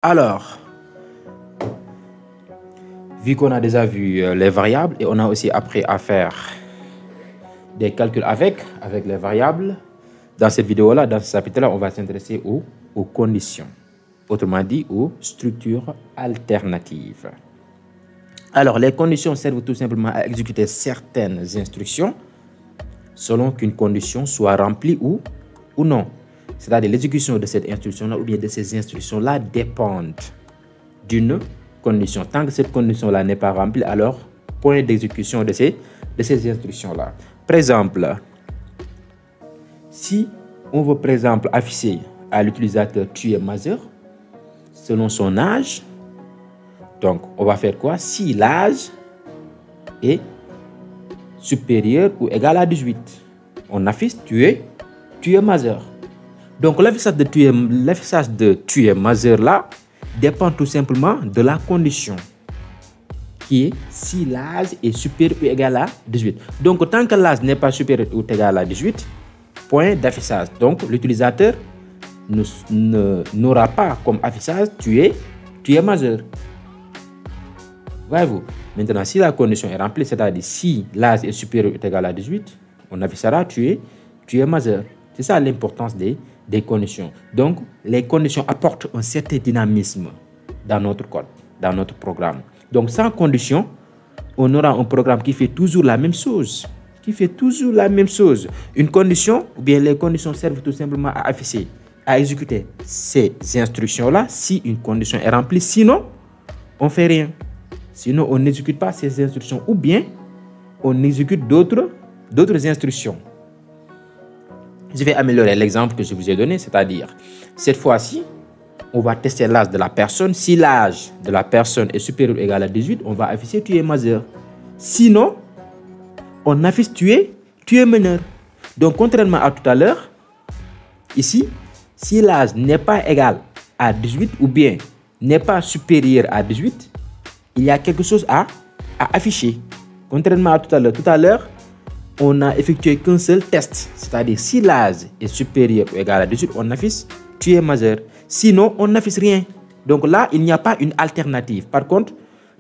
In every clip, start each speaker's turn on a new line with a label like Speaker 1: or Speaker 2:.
Speaker 1: Alors, vu qu'on a déjà vu les variables et on a aussi appris à faire des calculs avec les variables, dans cette vidéo-là, dans ce chapitre-là, on va s'intéresser aux conditions. Autrement dit, aux structures alternatives. Alors, les conditions servent tout simplement à exécuter certaines instructions selon qu'une condition soit remplie ou non. C'est-à-dire l'exécution de cette instruction-là ou bien de ces instructions-là dépendent d'une condition. Tant que cette condition-là n'est pas remplie, alors point d'exécution de ces instructions-là. Par exemple, si on veut par exemple afficher à l'utilisateur tu es majeur selon son âge, donc on va faire quoi? Si l'âge est supérieur ou égal à 18, on affiche tu es majeur. Donc l'affichage de tu es majeur là dépend tout simplement de la condition qui est si l'âge est supérieur ou égal à 18. Donc tant que l'âge n'est pas supérieur ou égal à 18, point d'affichage. Donc l'utilisateur n'aura pas comme affichage tu es majeur. Voyez-vous? Maintenant, si la condition est remplie, c'est-à-dire si l'âge est supérieur ou égal à 18, on affichera tu es majeur. C'est ça l'importance des conditions. Donc, les conditions apportent un certain dynamisme dans notre code, dans notre programme. Donc, sans condition, on aura un programme qui fait toujours la même chose. Une condition, ou bien les conditions servent tout simplement à afficher, à exécuter ces instructions-là si une condition est remplie. Sinon, on ne fait rien. Sinon, on n'exécute pas ces instructions ou bien on exécute d'autres instructions. Je vais améliorer l'exemple que je vous ai donné, c'est-à-dire, cette fois-ci, on va tester l'âge de la personne. Si l'âge de la personne est supérieur ou égal à 18, on va afficher tu es majeur. Sinon, on affiche tu es mineur. Donc, contrairement à tout à l'heure, ici, si l'âge n'est pas égal à 18 ou bien n'est pas supérieur à 18, il y a quelque chose à afficher. Contrairement à tout à l'heure, on n'a effectué qu'un seul test. C'est-à-dire, si l'âge est supérieur ou égal à 18, on affiche tu es majeur. Sinon, on n'affiche rien. Donc là, il n'y a pas une alternative. Par contre,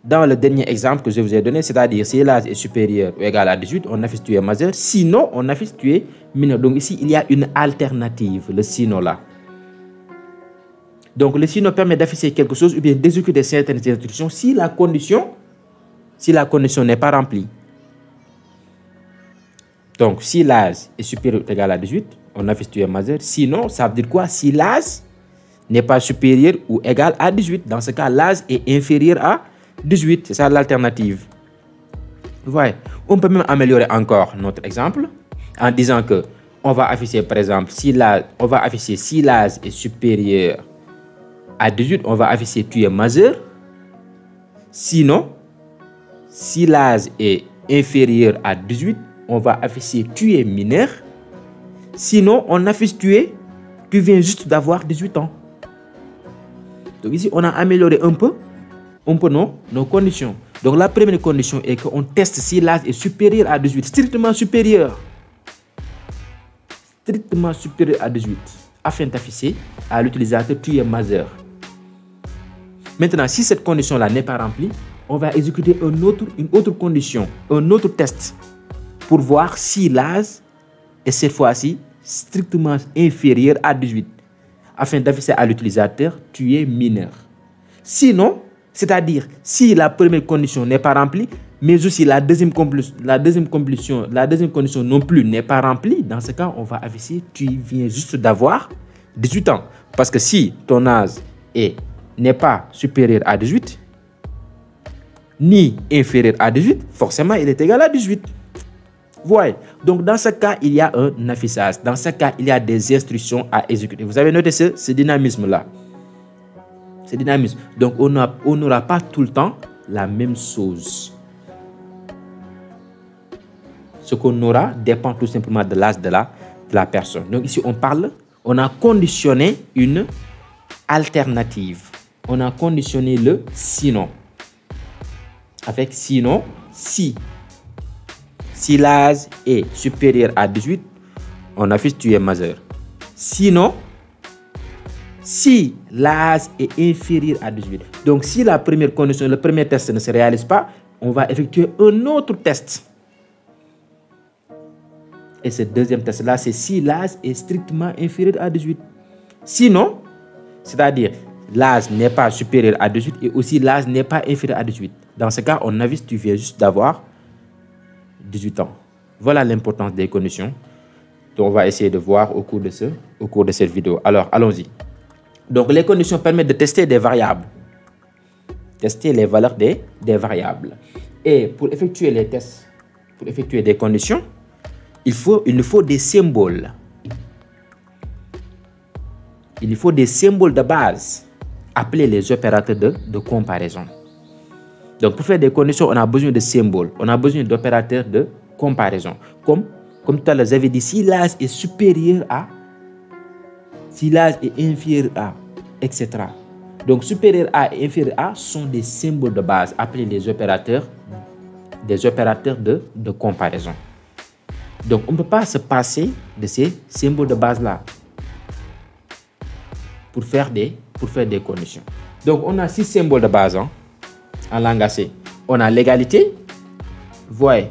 Speaker 1: dans le dernier exemple que je vous ai donné, c'est-à-dire, si l'âge est supérieur ou égal à 18, on affiche tu es majeur. Sinon, on affiche tu es mineur. Donc ici, il y a une alternative, le sinon là. Donc le sinon permet d'afficher quelque chose ou bien d'exécuter certaines instructions si la condition n'est pas remplie. Donc si l'âge est supérieur ou égal à 18, on affiche tu es majeur. Sinon, ça veut dire quoi? Si l'âge n'est pas supérieur ou égal à 18. Dans ce cas, l'âge est inférieur à 18. C'est ça l'alternative. Vous voyez, on peut même améliorer encore notre exemple en disant que on va afficher par exemple si l'âge est supérieur à 18, on va afficher tu es majeur. Sinon, si l'âge est inférieur à 18, on va afficher tu es mineur. Sinon, on affiche tu viens juste d'avoir 18 ans. Donc ici, on a amélioré un peu nos conditions. Donc la première condition est qu'on teste si l'âge est supérieur à 18, strictement supérieur à 18, afin d'afficher à l'utilisateur tu es majeur. Maintenant, si cette condition-là n'est pas remplie, on va exécuter une autre condition, un autre test pour voir si l'âge est cette fois-ci strictement inférieur à 18, afin d'afficher à l'utilisateur tu es mineur. Sinon, c'est-à-dire si la première condition n'est pas remplie, mais aussi la deuxième condition non plus n'est pas remplie, dans ce cas, on va afficher tu viens juste d'avoir 18 ans. Parce que si ton âge n'est pas supérieur à 18, ni inférieur à 18, forcément il est égal à 18. Voyez. Donc dans ce cas, il y a un affichage. Dans ce cas, il y a des instructions à exécuter. Vous avez noté ce dynamisme-là. Ce dynamisme. Donc on n'aura pas tout le temps la même chose. Ce qu'on aura dépend tout simplement de l'âge de la personne. Donc ici, on a conditionné une alternative. On a conditionné le sinon. Avec sinon, si l'âge est supérieur à 18, on affiche tu es majeur. Sinon, si l'âge est inférieur à 18. Donc, si la première condition, le premier test ne se réalise pas, on va effectuer un autre test. Et ce deuxième test-là, c'est si l'âge est strictement inférieur à 18. Sinon, c'est-à-dire l'âge n'est pas supérieur à 18 et aussi l'âge n'est pas inférieur à 18. Dans ce cas, on avise, tu viens juste d'avoir 18 ans. Voilà l'importance des conditions qu'on va essayer de voir au cours de cette vidéo. Alors, allons-y. Donc, les conditions permettent de tester des variables. Tester les valeurs des variables. Et pour effectuer les tests, pour effectuer des conditions, il nous faut des symboles. Il nous faut des symboles de base, appelés les opérateurs de comparaison. Donc, pour faire des conditions, on a besoin de symboles. On a besoin d'opérateurs de comparaison. Comme tout à l'heure, j'avais dit, si l'âge est supérieur à, si l'âge est inférieur à, etc. Donc, supérieur à et inférieur à sont des symboles de base, appelés les opérateurs de comparaison. Donc, on ne peut pas se passer de ces symboles de base-là pour faire des conditions. Donc, on a 6 symboles de base en langage C. On a l'égalité. Voyez,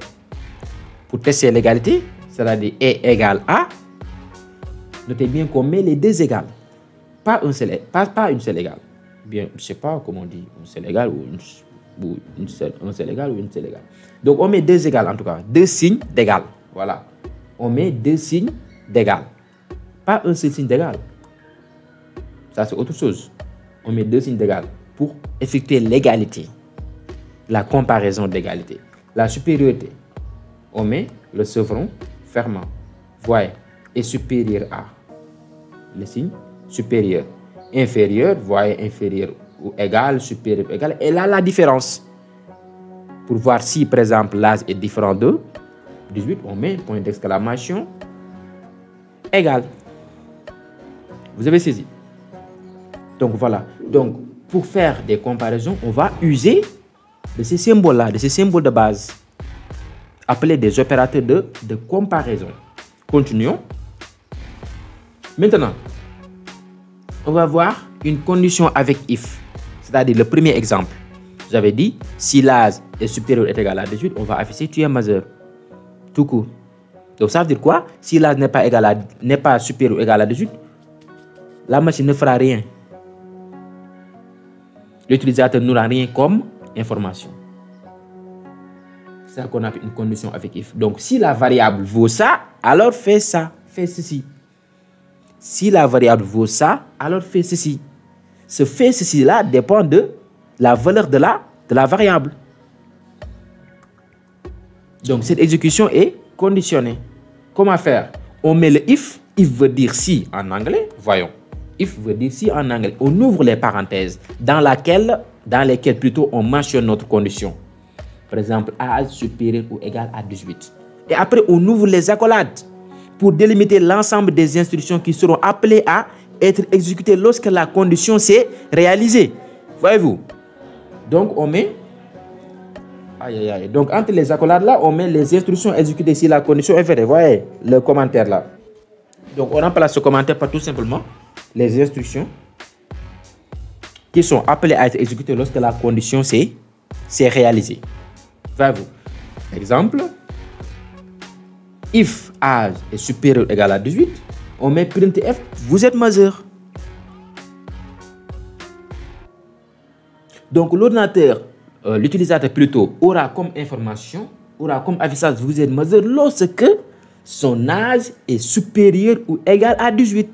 Speaker 1: pour tester l'égalité, c'est-à-dire E égale A, notez bien qu'on met les deux égales. Pas une seule égale. Bien, je ne sais pas comment on dit, une seule égale ou un seul égal ou une seule égale. Donc, on met deux égales en tout cas, deux signes d'égal. Voilà. On met deux signes d'égal. Pas un seul signe d'égal. Ça, c'est autre chose. On met deux signes d'égal pour effectuer l'égalité. La comparaison d'égalité. La supériorité. On met le chevron fermant. Voyez. Et supérieur à. Le signe supérieur. Inférieur. Voyez inférieur ou égal. Supérieur égal. Et là, la différence. Pour voir si, par exemple, l'âge est différent de 18, on met point d'exclamation égal. Vous avez saisi? Donc voilà. Donc pour faire des comparaisons, on va user de ces symboles-là, de ces symboles de base, appelés des opérateurs de comparaison. Continuons. Maintenant, on va voir une condition avec if, c'est-à-dire le premier exemple. J'avais dit, si l'âge est supérieur ou est égal à 18, on va afficher tu es majeur. Tout court. Donc ça veut dire quoi? Si l'âge n'est pas supérieur ou égal à 18, la machine ne fera rien. L'utilisateur n'aura rien comme information. C'est ça qu'on appelle une condition avec if. Donc si la variable vaut ça, alors fais ça, fais ceci. Si la variable vaut ça, alors fais ceci. Ce fait ceci-là dépend de la valeur de la variable. Donc, cette exécution est conditionnée. Comment faire? On met le if. If veut dire si en anglais. Voyons. If veut dire si en anglais. On ouvre les parenthèses dans lesquelles plutôt on mentionne notre condition. Par exemple, âge supérieur ou égal à 18. Et après, on ouvre les accolades pour délimiter l'ensemble des instructions qui seront appelées à être exécutées lorsque la condition s'est réalisée. Voyez-vous? Donc, on met... Donc, entre les accolades là, on met les instructions exécutées si la condition est vraie. Vous voyez le commentaire là. Donc, on remplace ce commentaire par tout simplement les instructions qui sont appelées à être exécutées lorsque la condition s'est réalisée. Voyez-vous? Exemple. If âge est supérieur ou égal à 18, on met printf, vous êtes majeur. Donc, l'ordinateur, l'utilisateur plutôt, aura comme information, aura comme affichage, vous êtes majeur lorsque son âge est supérieur ou égal à 18.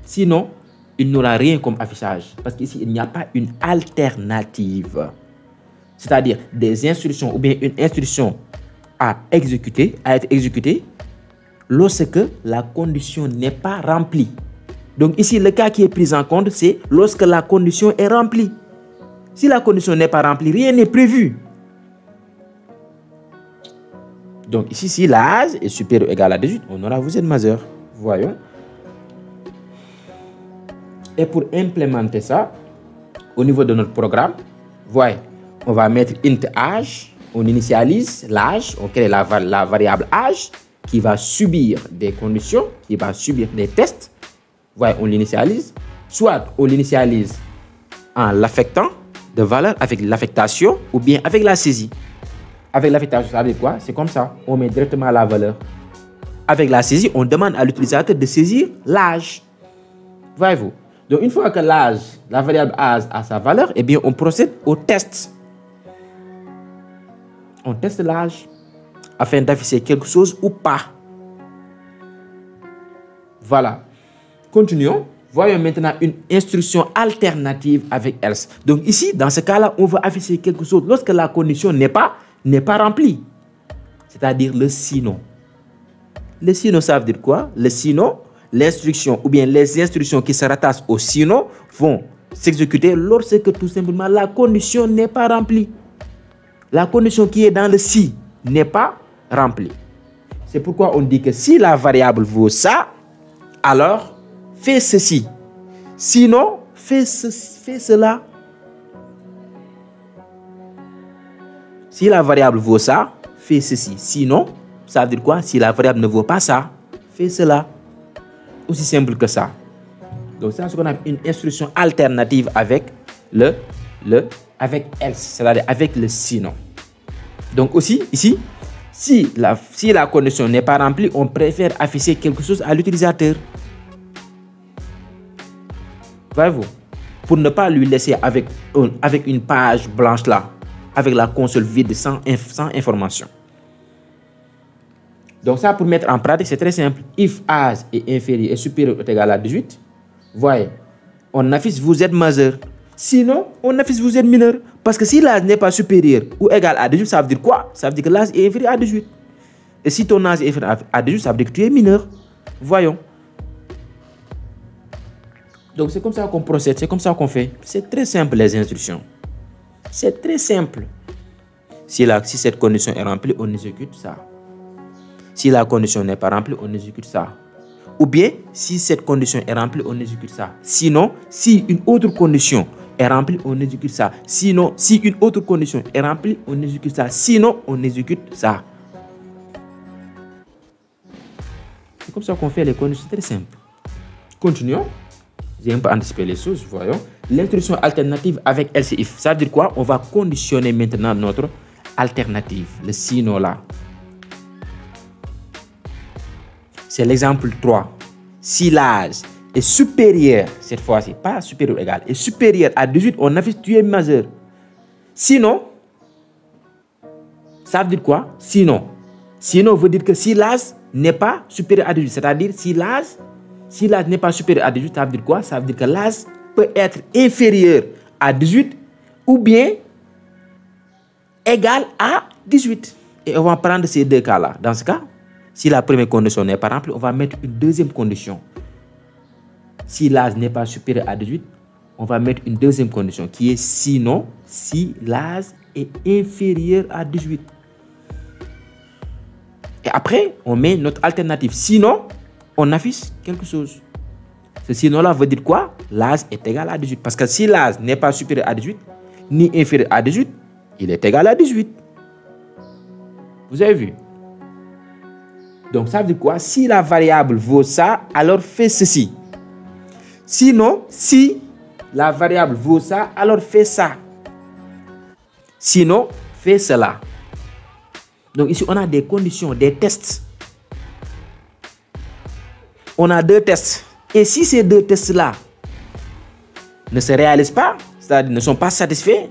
Speaker 1: Sinon, il n'aura rien comme affichage. Parce qu'ici, il n'y a pas une alternative. C'est-à-dire des instructions ou bien une instruction à être exécutée lorsque la condition n'est pas remplie. Donc ici, le cas qui est pris en compte, c'est lorsque la condition est remplie. Si la condition n'est pas remplie, rien n'est prévu. Donc ici, si l'âge est supérieur ou égal à 18, on aura vous êtes majeur. Voyons. Et pour implémenter ça, au niveau de notre programme, voyez, on va mettre int âge, on initialise l'âge, on crée la variable âge qui va subir des conditions, qui va subir des tests. Voyez, on l'initialise. Soit on l'initialise en l'affectant de valeur avec l'affectation ou bien avec la saisie. Avec l'affectation, ça veut dire quoi? C'est comme ça, on met directement la valeur. Avec la saisie, on demande à l'utilisateur de saisir l'âge. Voyez-vous? Donc, une fois que l'âge, la variable âge a sa valeur, eh bien, on procède au test. On teste l'âge afin d'afficher quelque chose ou pas. Voilà. Continuons. Voyons maintenant une instruction alternative avec else. Donc ici, dans ce cas-là, on va afficher quelque chose lorsque la condition n'est pas remplie. C'est-à-dire le sinon. Le sinon, ça veut dire quoi? Le sinon, l'instruction ou bien les instructions qui se rattachent au sinon vont s'exécuter lorsque tout simplement la condition n'est pas remplie. La condition qui est dans le si n'est pas remplie. C'est pourquoi on dit que si la variable vaut ça, alors fais ceci. Sinon, fais cela. Si la variable vaut ça, fais ceci. Sinon, ça veut dire quoi? Si la variable ne vaut pas ça, fais cela. Aussi simple que ça. Donc ça, c'est ce qu'on appelle une instruction alternative avec avec else, c'est-à-dire avec le sinon. Donc aussi, ici, si la condition n'est pas remplie, on préfère afficher quelque chose à l'utilisateur. Voyez-vous? Pour ne pas lui laisser avec une page blanche là, avec la console vide sans information. Donc ça, pour mettre en pratique, c'est très simple. If âge est inférieur et supérieur ou égal à 18, voyez, on affiche vous êtes majeur. Sinon, on affiche vous êtes mineur. Parce que si l'âge n'est pas supérieur ou égal à 18, ça veut dire quoi? Ça veut dire que l'âge est inférieur à 18. Et si ton âge est inférieur à 18, ça veut dire que tu es mineur. Voyons. Donc c'est comme ça qu'on procède, c'est comme ça qu'on fait. C'est très simple les instructions. C'est très simple. Si cette condition est remplie, on exécute ça. Si la condition n'est pas remplie, on exécute ça. Ou bien, si cette condition est remplie, on exécute ça. Sinon, si une autre condition est remplie, on exécute ça. Sinon, si une autre condition est remplie, on exécute ça. Sinon, on exécute ça. C'est comme ça qu'on fait les conditions. C'est très simple. Continuons. J'ai un peu anticipé les choses, voyons. L'instruction alternative avec else if. Ça veut dire quoi? On va conditionner maintenant notre alternative, le sinon là. C'est l'exemple 3. Si l'âge est supérieur, cette fois-ci, pas supérieur ou égal, est supérieur à 18, on affiche tu es majeur. Sinon, ça veut dire quoi? Sinon veut dire que si l'âge n'est pas supérieur à 18, c'est-à-dire si l'âge n'est pas supérieur à 18, ça veut dire quoi? Ça veut dire que l'âge peut être inférieur à 18 ou bien égal à 18. Et on va prendre ces deux cas-là. Dans ce cas, si la première condition n'est pas remplie, on va mettre une deuxième condition. Si l'âge n'est pas supérieur à 18, on va mettre une deuxième condition qui est sinon, si l'âge est inférieur à 18. Et après, on met notre alternative. Sinon, on affiche quelque chose. Ce sinon-là veut dire quoi? L'âge est égal à 18. Parce que si l'âge n'est pas supérieur à 18, ni inférieur à 18, il est égal à 18. Vous avez vu? Donc, ça veut dire quoi? Si la variable vaut ça, alors fais ceci. Sinon, si la variable vaut ça, alors fais ça. Sinon, fais cela. Donc, ici, on a des conditions, des tests. On a deux tests. Et si ces deux tests-là ne se réalisent pas, c'est-à-dire ne sont pas satisfaits,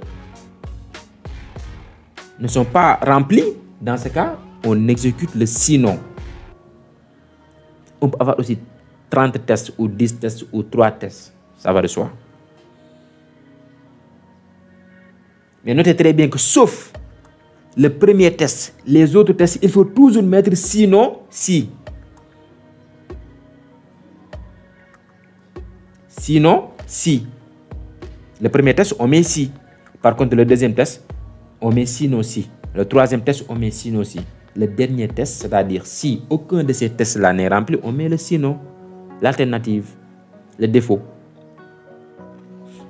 Speaker 1: ne sont pas remplis, dans ce cas, on exécute le sinon. On peut avoir aussi 30 tests ou 10 tests ou 3 tests. Ça va de soi. Mais notez très bien que sauf le premier test, les autres tests, il faut toujours mettre sinon, si. Sinon, si. Le premier test, on met si. Par contre, le deuxième test, on met sinon, si. Le troisième test, on met sinon, si. Le dernier test, c'est-à-dire si aucun de ces tests-là n'est rempli, on met le sinon, l'alternative, le défaut.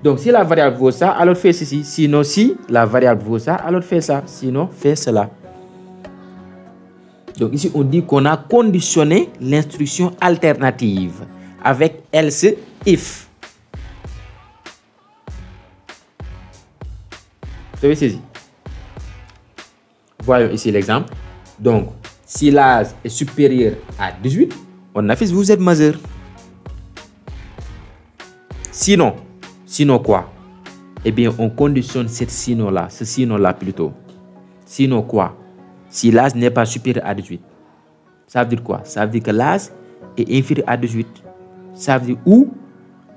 Speaker 1: Donc, si la variable vaut ça, alors fais ceci. Sinon, si la variable vaut ça, alors fais ça. Sinon, fais cela. Donc, ici, on dit qu'on a conditionné l'instruction alternative avec else if. Vous avez saisi? Voyons ici l'exemple. Donc, si l'âge est supérieur à 18, on affiche vous êtes majeur. Sinon quoi? Eh bien, on conditionne cette sinon-là, ce sinon-là plutôt. Sinon quoi? Si l'âge n'est pas supérieur à 18. Ça veut dire quoi? Ça veut dire que l'âge est inférieur à 18. Ça veut dire où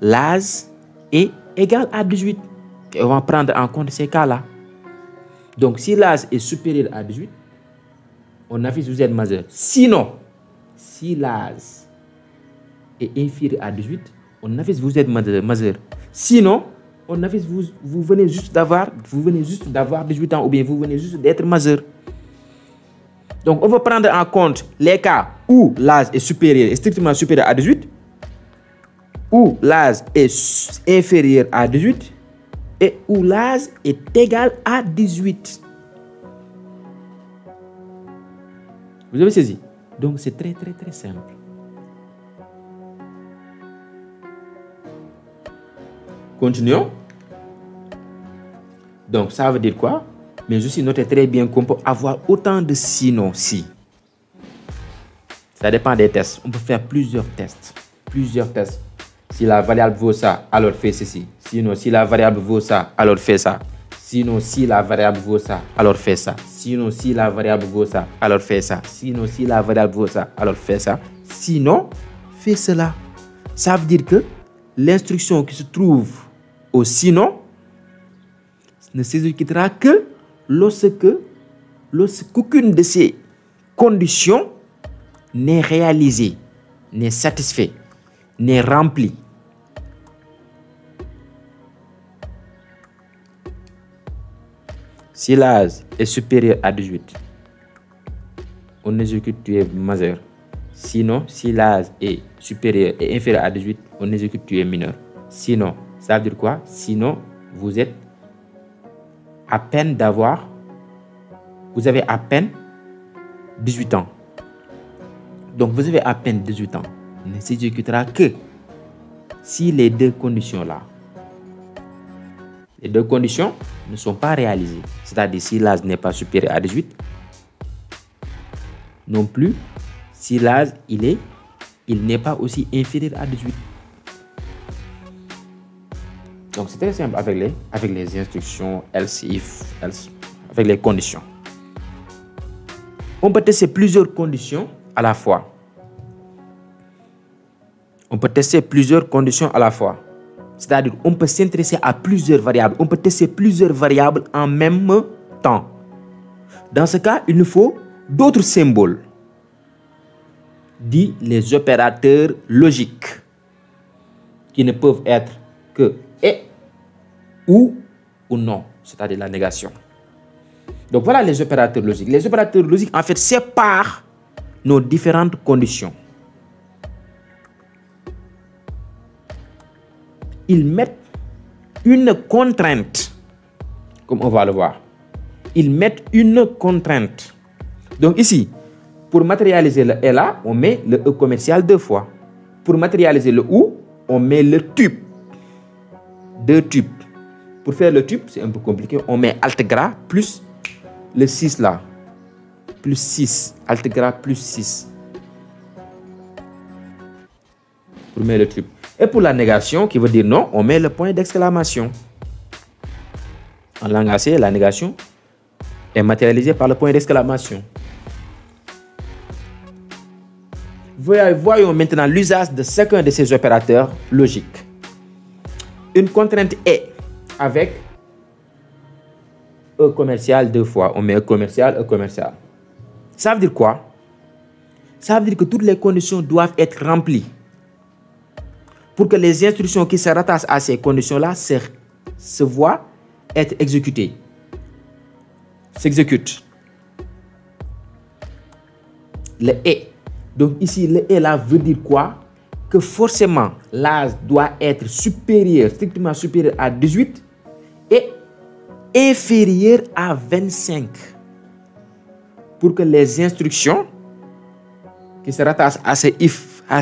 Speaker 1: l'âge est égal à 18. Et on va prendre en compte ces cas-là. Donc, si l'âge est supérieur à 18, on affiche vous êtes majeur. Sinon, si l'âge est inférieur à 18, on affiche vous êtes majeur. Sinon, on affiche vous venez juste d'avoir 18 ans ou bien vous venez juste d'être majeur. Donc, on va prendre en compte les cas où l'âge est supérieur, est strictement supérieur à 18, où l'âge est inférieur à 18 et où l'âge est égal à 18. Vous avez saisi? Donc, c'est très simple. Continuons. Donc, ça veut dire quoi? Mais aussi, notez très bien qu'on peut avoir autant de sinon si. Ça dépend des tests. On peut faire plusieurs tests. Si la variable vaut ça, alors fais ceci. Sinon, si la variable vaut ça, alors fais ça. Sinon, si la variable vaut ça, alors fais ça. Sinon, si la variable vaut ça, alors fais ça. Sinon, si la variable vaut ça, alors fais ça. Sinon, fais cela. Ça veut dire que l'instruction qui se trouve au sinon ne s'exécutera que lorsqu'aucune de ces conditions n'est réalisée, n'est satisfaite, n'est remplie. Si l'âge est supérieur à 18, on exécute tu es majeur. Sinon, si l'âge est supérieur et inférieur à 18, on exécute tu es mineur. Sinon, ça veut dire quoi? Sinon, vous avez à peine 18 ans. Donc, vous avez à peine 18 ans. On ne s'exécutera que si les deux conditions ne sont pas réalisées. C'est-à-dire si l'âge n'est pas supérieur à 18, non plus si l'âge il n'est pas aussi inférieur à 18. Donc c'est très simple avec les instructions else, if, else, avec les conditions. On peut tester plusieurs conditions à la fois. C'est-à-dire on peut s'intéresser à plusieurs variables. On peut tester plusieurs variables en même temps. Dans ce cas, il nous faut d'autres symboles, dits les opérateurs logiques, qui ne peuvent être que et, ou non, c'est-à-dire la négation. Donc voilà les opérateurs logiques. Les opérateurs logiques, en fait, séparent nos différentes conditions. Ils mettent une contrainte, comme on va le voir. Ils mettent une contrainte. Donc ici, pour matérialiser le et là, on met le e commercial 2 fois. Pour matérialiser le ou, on met le tube. 2 tubes. Pour faire le tube, c'est un peu compliqué. On met alt gras plus le 6 là. Plus 6. Alt gras plus 6. Pour mettre le tube. Et pour la négation, qui veut dire non, on met le point d'exclamation. En langue C, la négation est matérialisée par le point d'exclamation. Voyons maintenant l'usage de chacun de ces opérateurs logiques. Une contrainte est avec E commercial 2 fois. On met E commercial. Ça veut dire quoi? Ça veut dire que toutes les conditions doivent être remplies pour que les instructions qui se rattachent à ces conditions-là se voient être exécutées. S'exécutent. Le et. Donc ici, le et là veut dire quoi? Que forcément, l'âge doit être supérieur, strictement supérieur à 18 et inférieur à 25 pour que les instructions qui se rattachent à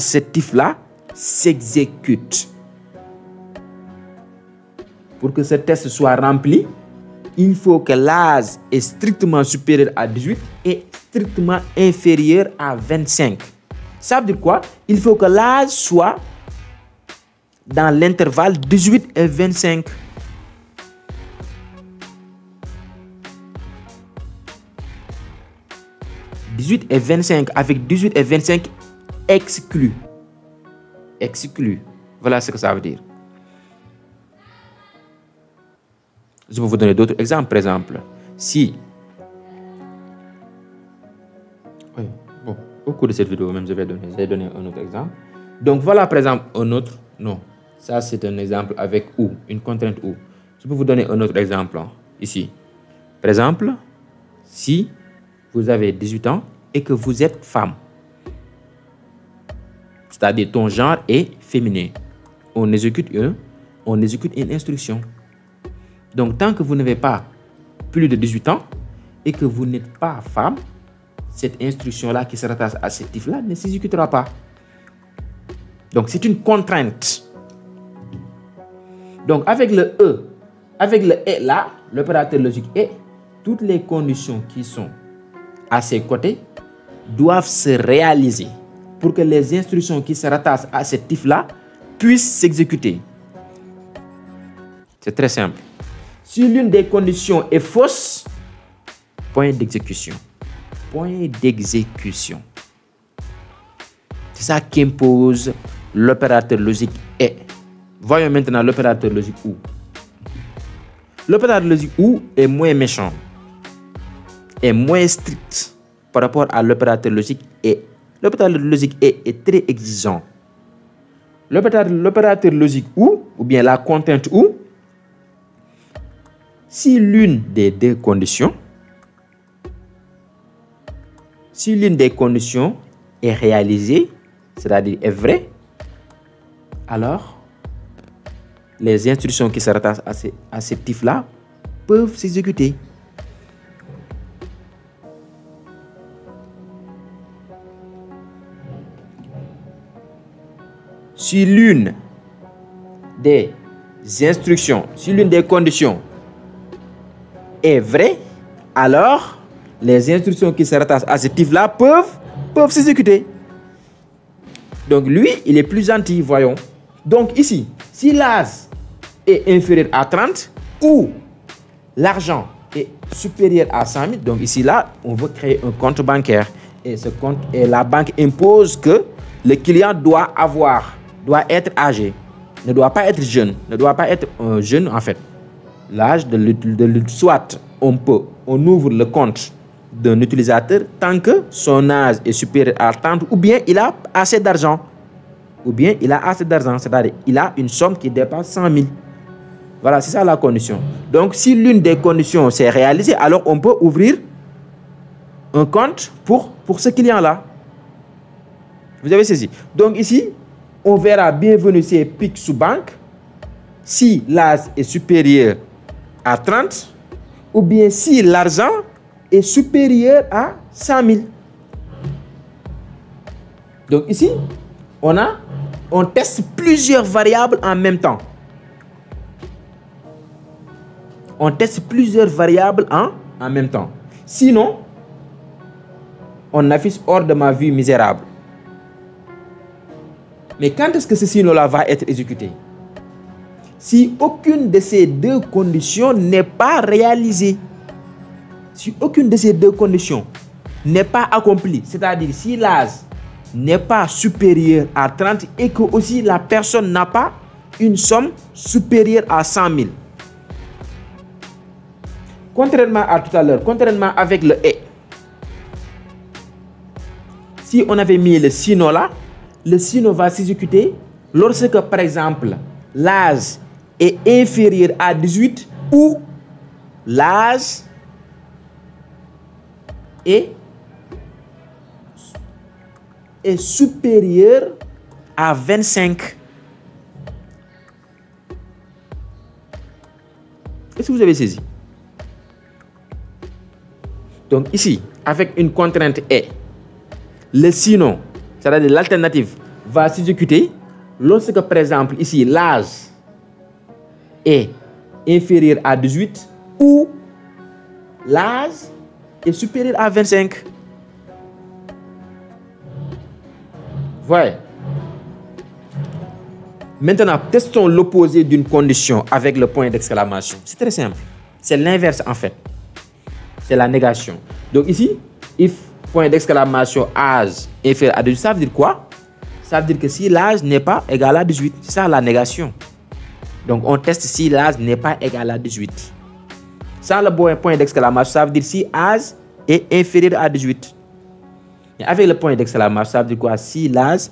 Speaker 1: cet if-là s'exécutent. Pour que ce test soit rempli, il faut que l'âge est strictement supérieur à 18 et strictement inférieur à 25. Ça veut dire quoi? Il faut que l'âge soit dans l'intervalle 18 et 25. « 18 et 25 avec 18 et 25 exclus. Exclus. Voilà ce que ça veut dire. Je vais vous donner d'autres exemples. Par exemple, si... Oui, bon, au cours de cette vidéo, même, je vais donner un autre exemple. Donc, voilà, par exemple, un autre... Non, ça, c'est un exemple avec ou, une contrainte ou. Je peux vous donner un autre exemple, hein, ici. Par exemple, si vous avez 18 ans et que vous êtes femme, c'est-à-dire ton genre est féminin, on exécute une instruction. Donc, tant que vous n'avez pas plus de 18 ans et que vous n'êtes pas femme, cette instruction-là qui se rattache à ce type-là ne s'exécutera pas. Donc, c'est une contrainte. Donc, avec le et là, l'opérateur logique et, toutes les conditions qui sont à ses côtés doivent se réaliser pour que les instructions qui se rattachent à ce type-là puissent s'exécuter. C'est très simple. Si l'une des conditions est fausse, point d'exécution. Point d'exécution. C'est ça qu'impose l'opérateur logique et. Voyons maintenant l'opérateur logique ou. L'opérateur logique ou est moins méchant, est moins strict par rapport à l'opérateur logique et. L'opérateur logique est très exigeant. L'opérateur logique ou bien la contrainte ou, si l'une des deux conditions, est réalisée, c'est-à-dire est vraie, alors les instructions qui se rattachent à ces types-là peuvent s'exécuter. Si l'une des conditions est vraie, alors les instructions qui se rattachent à ce type-là peuvent s'exécuter. Donc lui, il est plus gentil, voyons. Donc ici, si l'âge est inférieur à 30 ou l'argent est supérieur à 100 000, donc ici, là, on veut créer un compte bancaire. Et ce compte, et la banque impose que le client doit être âgé, ne doit pas être jeune, ne doit pas être un jeune en fait. L'âge soit on ouvre le compte d'un utilisateur tant que son âge est supérieur à 30 ou bien il a assez d'argent. C'est-à-dire il a une somme qui dépasse 100 000. Voilà, c'est ça la condition. Donc, si l'une des conditions s'est réalisée, alors on peut ouvrir un compte pour ce client-là. Vous avez saisi? Donc ici, on verra bienvenue c'est PIC sous banque si l'âge est supérieur à 30 ou bien si l'argent est supérieur à 100 000. Donc ici, on teste plusieurs variables en même temps. Sinon, on affiche hors de ma vue misérable. Mais quand est-ce que ce sinon-là va être exécuté? Si aucune de ces deux conditions n'est pas réalisée. Si aucune de ces deux conditions n'est pas accomplie, c'est-à-dire si l'âge n'est pas supérieur à 30 et que aussi la personne n'a pas une somme supérieure à 100 000. Contrairement à tout à l'heure, contrairement avec le et, si on avait mis le sinon là, le sinon va s'exécuter lorsque, par exemple, l'âge est inférieur à 18 ou l'âge est supérieur à 25. Est-ce que vous avez saisi? Donc ici, avec une contrainte et, le sinon, c'est-à-dire l'alternative, va s'exécuter lorsque, par exemple, ici, l'âge est inférieur à 18 ou l'âge est supérieur à 25. Voyez. Maintenant, testons l'opposé d'une condition avec le point d'exclamation. C'est très simple. C'est l'inverse en fait. C'est la négation. Donc ici, if point d'exclamation âge inférieur à 18, ça veut dire quoi? Ça veut dire que si l'âge n'est pas égal à 18, c'est ça la négation. Donc on teste si l'âge n'est pas égal à 18. Sans le point d'exclamation, ça veut dire si âge est inférieur à 18. Et avec le point d'exclamation, ça veut dire quoi? Si l'âge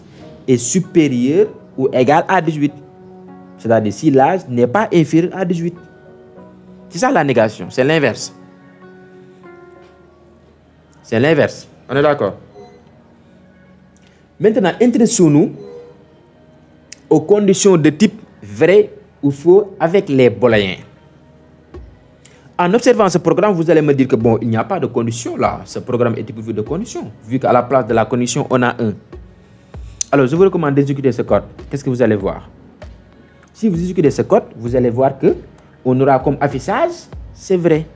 Speaker 1: est supérieur ou égal à 18. C'est-à-dire si l'âge n'est pas inférieur à 18. C'est ça la négation, c'est l'inverse. C'est l'inverse. On est d'accord? Maintenant, intéressons-nous aux conditions de type vrai ou faux avec les booléens. En observant ce programme, vous allez me dire que bon, il n'y a pas de condition là. Ce programme est dépourvu de conditions, vu qu'à la place de la condition, on a un. Alors, je vous recommande d'exécuter ce code. Qu'est-ce que vous allez voir? Si vous exécutez ce code, vous allez voir que on aura comme affichage, c'est vrai.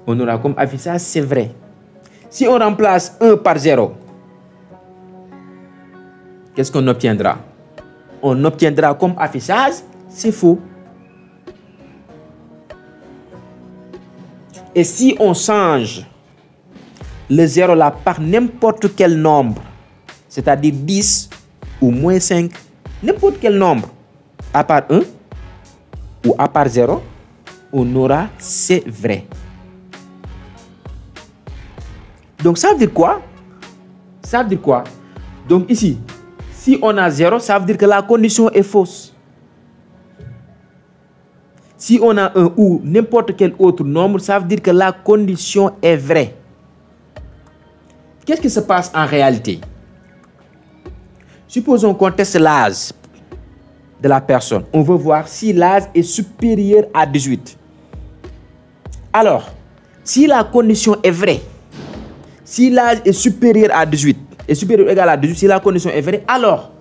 Speaker 1: On aura comme affichage, c'est vrai. Si on remplace 1 par 0, qu'est-ce qu'on obtiendra? On obtiendra comme affichage, c'est faux. Et si on change le 0 là par n'importe quel nombre, c'est-à-dire 10 ou moins 5, n'importe quel nombre, à part 1 ou à part 0, on aura c'est vrai. Donc ça veut dire quoi? Ça veut dire quoi? Donc ici, si on a 0, ça veut dire que la condition est fausse. Si on a 1 ou n'importe quel autre nombre, ça veut dire que la condition est vraie. Qu'est-ce qui se passe en réalité? Supposons qu'on teste l'âge de la personne. On veut voir si l'âge est supérieur à 18. Alors, si la condition est vraie, si l'âge est supérieur à 18, est supérieur ou égal à 18, si la condition est vraie, alors,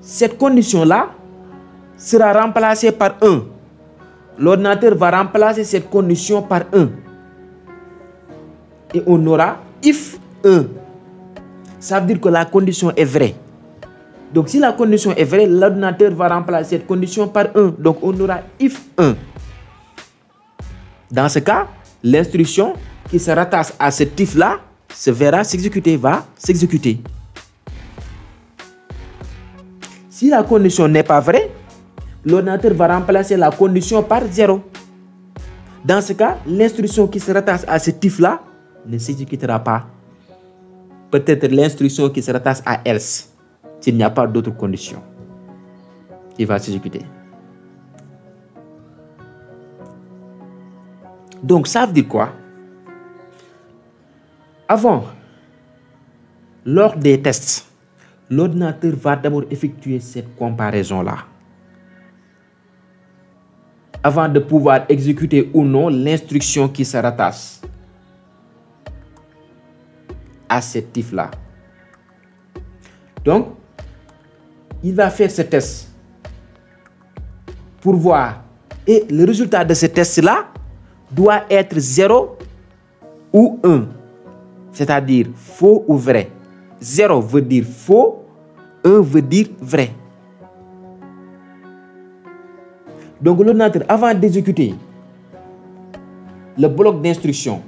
Speaker 1: cette condition-là sera remplacée par 1. L'ordinateur va remplacer cette condition par 1. Et on aura if 1. Ça veut dire que la condition est vraie. Donc, si la condition est vraie, l'ordinateur va remplacer cette condition par 1. Donc, on aura if 1. Dans ce cas, l'instruction qui se rattache à ce if-là se verra s'exécuter, va s'exécuter. Si la condition n'est pas vraie, l'ordinateur va remplacer la condition par 0. Dans ce cas, l'instruction qui se rattache à ce if-là ne s'exécutera pas. Peut-être l'instruction qui se rattache à else, s'il n'y a pas d'autres conditions, qui va s'exécuter. Donc, ça veut dire quoi? Avant, lors des tests, l'ordinateur va d'abord effectuer cette comparaison-là, avant de pouvoir exécuter ou non l'instruction qui se rattache à ce if-là. Donc, il va faire ce test pour voir. Et le résultat de ce test-là doit être 0 ou 1. C'est-à-dire faux ou vrai. 0 veut dire faux, 1 veut dire vrai. Donc l'ordinateur, avant d'exécuter le bloc d'instruction,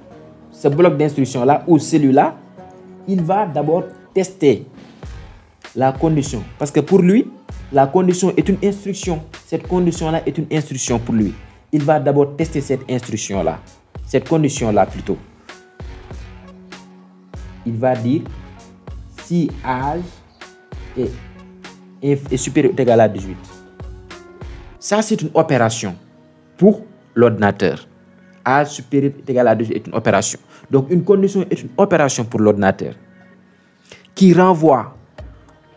Speaker 1: ce bloc d'instruction-là ou celui-là, il va d'abord tester la condition. Parce que pour lui, la condition est une instruction. Cette condition-là est une instruction pour lui. Il va d'abord tester cette instruction-là. Cette condition-là plutôt. Il va dire si âge est supérieur ou égal à 18. Ça, c'est une opération pour l'ordinateur. Âge supérieur ou égal à 18 est une opération. Donc, une condition est une opération pour l'ordinateur qui renvoie,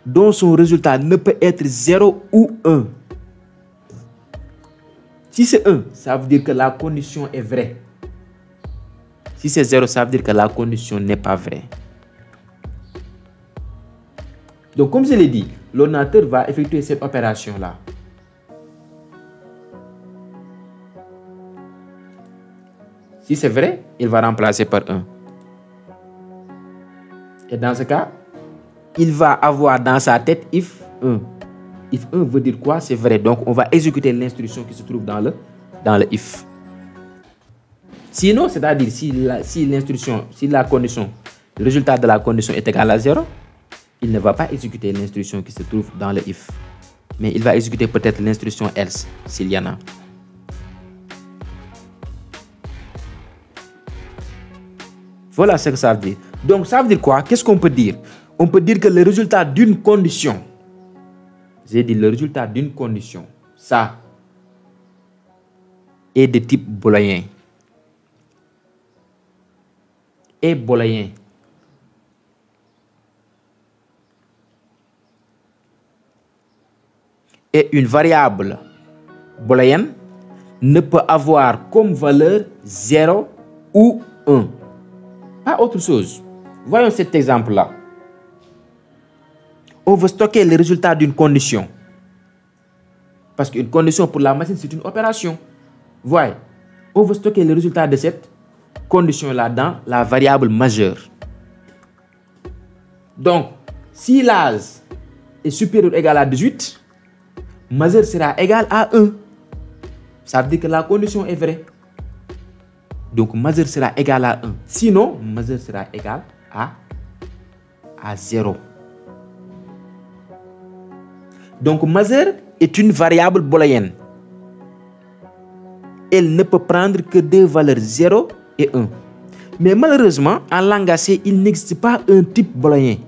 Speaker 1: dont son résultat ne peut être 0 ou 1. Si c'est 1, ça veut dire que la condition est vraie. Si c'est 0, ça veut dire que la condition n'est pas vraie. Donc, comme je l'ai dit, l'ordinateur va effectuer cette opération-là. Si c'est vrai, il va remplacer par 1. Et dans ce cas, il va avoir dans sa tête if 1. If 1 veut dire quoi? C'est vrai. Donc, on va exécuter l'instruction qui se trouve dans le if. Sinon, c'est-à-dire si la condition, le résultat de la condition est égal à 0, il ne va pas exécuter l'instruction qui se trouve dans le if. Mais il va exécuter peut-être l'instruction else, s'il y en a. Voilà ce que ça veut dire. Donc, ça veut dire quoi? Qu'est-ce qu'on peut dire? On peut dire que le résultat d'une condition, j'ai dit le résultat d'une condition, ça est de type booléen. Et booléen. Et une variable booléenne ne peut avoir comme valeur 0 ou 1. Pas autre chose. Voyons cet exemple-là. On veut stocker le résultat d'une condition. Parce qu'une condition pour la machine, c'est une opération. Voyez, on veut stocker le résultat de cette condition-là dans la variable majeure. Donc, si l'âge est supérieur ou égal à 18, majeur sera égal à 1. Ça veut dire que la condition est vraie. Donc, majeur sera égal à 1. Sinon, majeur sera égal à 0. Donc, majeur est une variable booléenne. Elle ne peut prendre que deux valeurs 0 et 1. Mais malheureusement, en langage C, il n'existe pas un type booléen.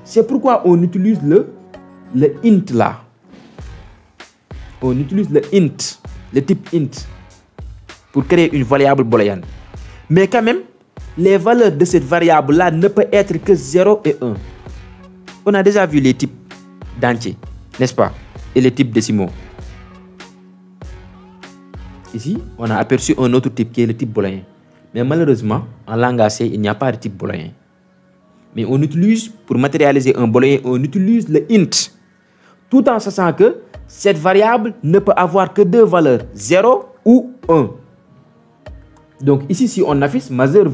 Speaker 1: C'est pourquoi on utilise le int là. On utilise le type int, pour créer une variable booléenne. Mais quand même, les valeurs de cette variable-là ne peuvent être que 0 et 1. On a déjà vu les types d'entiers, n'est-ce pas? Et les types décimaux. Ici, on a aperçu un autre type qui est le type booléen. Mais malheureusement, en langage C, il n'y a pas de type booléen. Mais on utilise, pour matérialiser un booléen, on utilise le int. Tout en sachant que cette variable ne peut avoir que deux valeurs, 0 ou 1. Donc ici, si on affiche, majeur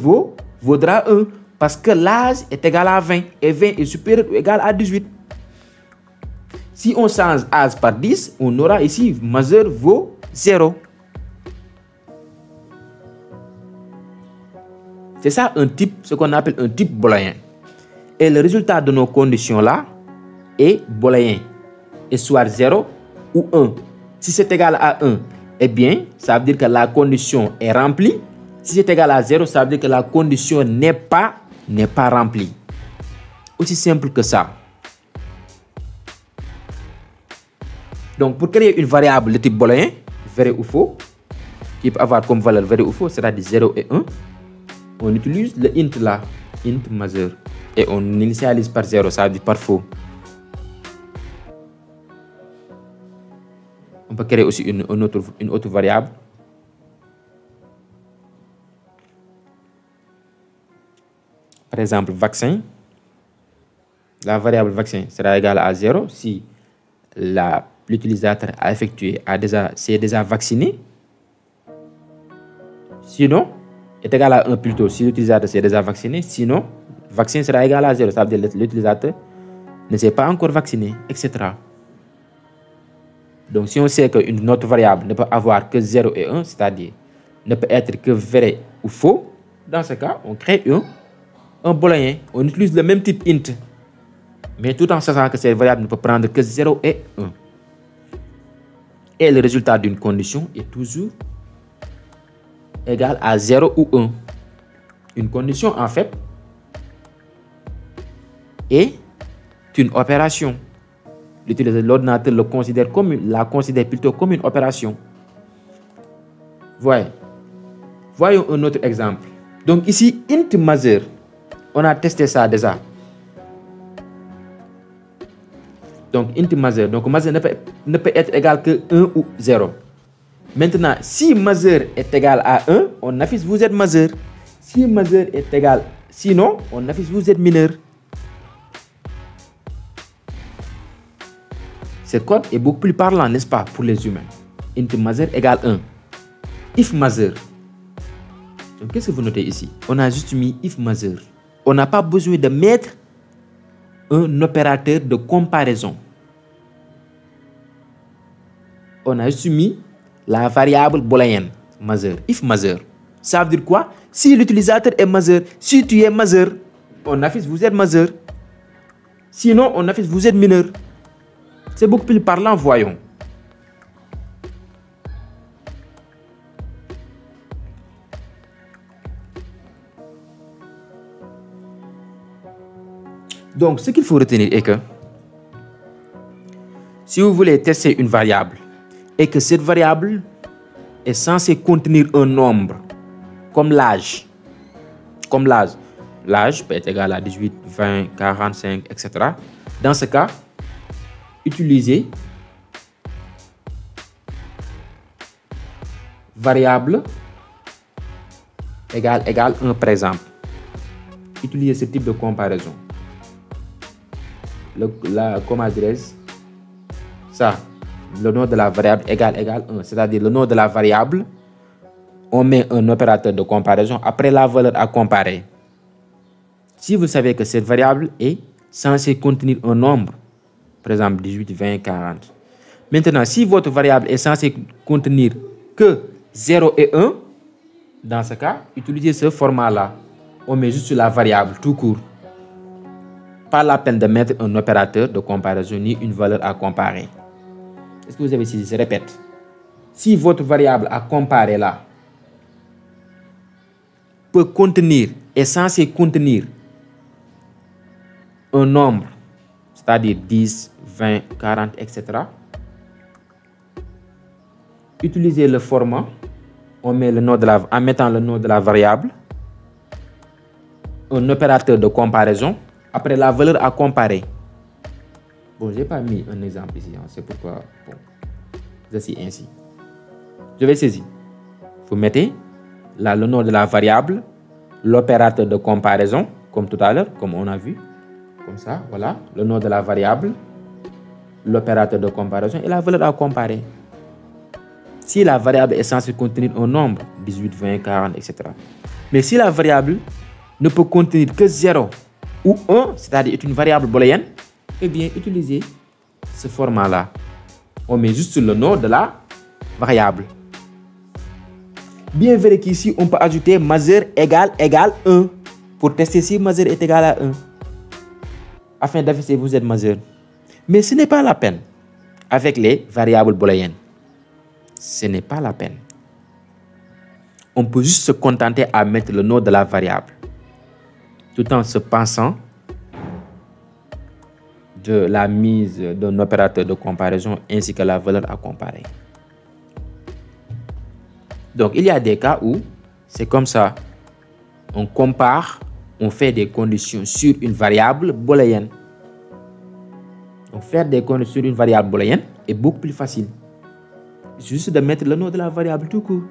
Speaker 1: vaudra 1. Parce que l'âge est égal à 20. Et 20 est supérieur ou égal à 18. Si on change âge par 10, on aura ici, majeur vaut 0. C'est ça un type, ce qu'on appelle un type booléen. Et le résultat de nos conditions-là est booléen. Et soit 0 ou 1. Si c'est égal à 1, eh bien, ça veut dire que la condition est remplie. Si c'est égal à 0, ça veut dire que la condition n'est pas remplie. Aussi simple que ça. Donc, pour créer une variable de type booléen, vrai ou faux, qui peut avoir comme valeur vrai ou faux, c'est-à-dire 0 et 1, on utilise le int là, int majeur. Et on initialise par 0, ça veut dire par faux. On peut créer aussi une autre variable. Par exemple, vaccin. La variable vaccin sera égale à 0 si l'utilisateur a effectué, s'est déjà vacciné. Sinon, est égal à 1 plutôt si l'utilisateur s'est déjà vacciné. Sinon, vaccin sera égal à 0. Ça veut dire que l'utilisateur ne s'est pas encore vacciné, etc. Donc, si on sait qu'une autre variable ne peut avoir que 0 et 1, c'est-à-dire ne peut être que vrai ou faux, dans ce cas, on crée un booléen. On utilise le même type int, mais tout en sachant que cette variable ne peut prendre que 0 et 1. Et le résultat d'une condition est toujours égal à 0 ou 1. Une condition, en fait, est une opération. L'ordinateur la considère plutôt comme une opération. Voyons un autre exemple. Donc ici, int majeur, on a testé ça déjà. Donc int majeur, donc majeur ne peut être égal que 1 ou 0. Maintenant, si majeur est égal à 1, on affiche vous êtes majeur. Si majeur est égal, sinon, on affiche vous êtes mineur. Ce code est beaucoup plus parlant, n'est-ce pas, pour les humains. Int majeur égale 1. If majeur Donc, qu'est-ce que vous notez ici? On a juste mis if majeur. On n'a pas besoin de mettre un opérateur de comparaison. On a juste mis la variable booléenne majeur, if majeur. Ça veut dire quoi? Si l'utilisateur est majeur, si tu es majeur, on affiche vous êtes majeur. Sinon, on affiche vous êtes mineur. C'est beaucoup plus parlant, voyons. Donc, ce qu'il faut retenir est que si vous voulez tester une variable et que cette variable est censée contenir un nombre comme l'âge, l'âge peut être égal à 18, 20, 45, etc. Dans ce cas, utilisez variable égale 1 par exemple. Utilisez ce type de comparaison. Comment dirais-je ça? Le nom de la variable égale 1, c'est-à-dire le nom de la variable, on met un opérateur de comparaison après la valeur à comparer. Si vous savez que cette variable est censée contenir un nombre, par exemple 18, 20, 40. Maintenant, si votre variable est censée contenir que 0 et 1, dans ce cas, utilisez ce format-là. On met juste la variable tout court. Pas la peine de mettre un opérateur de comparaison ni une valeur à comparer. Est-ce que vous avez saisi? Je répète. Si votre variable à comparer là peut contenir, est censé contenir un nombre, c'est-à-dire 10, 20, 40, etc. Utilisez le format. On met le nom de la, en mettant le nom de la variable, un opérateur de comparaison, après la valeur à comparer. Bon, je n'ai pas mis un exemple ici, hein, c'est pourquoi, bon, je suis ainsi. Je vais saisir. Vous mettez là le nom de la variable, l'opérateur de comparaison, comme tout à l'heure, comme on a vu, comme ça, voilà, le nom de la variable, l'opérateur de comparaison et la valeur à comparer. Si la variable est censée contenir un nombre, 18, 20, 40, etc. Mais si la variable ne peut contenir que 0 ou 1, c'est-à-dire est une variable booléenne, eh bien, utilisez ce format-là. On met juste le nom de la variable. Bien vrai qu'ici, on peut ajouter majeur égale 1 pour tester si majeur est égal à 1 afin d'afficher vous êtes majeur. Mais ce n'est pas la peine avec les variables booléennes. Ce n'est pas la peine. On peut juste se contenter à mettre le nom de la variable tout en se pensant de la mise d'un opérateur de comparaison ainsi que la valeur à comparer. Donc, il y a des cas où c'est comme ça. On compare, on fait des conditions sur une variable booléenne. Donc, faire des conditions sur une variable booléenne est beaucoup plus facile. Il suffit juste de mettre le nom de la variable tout court.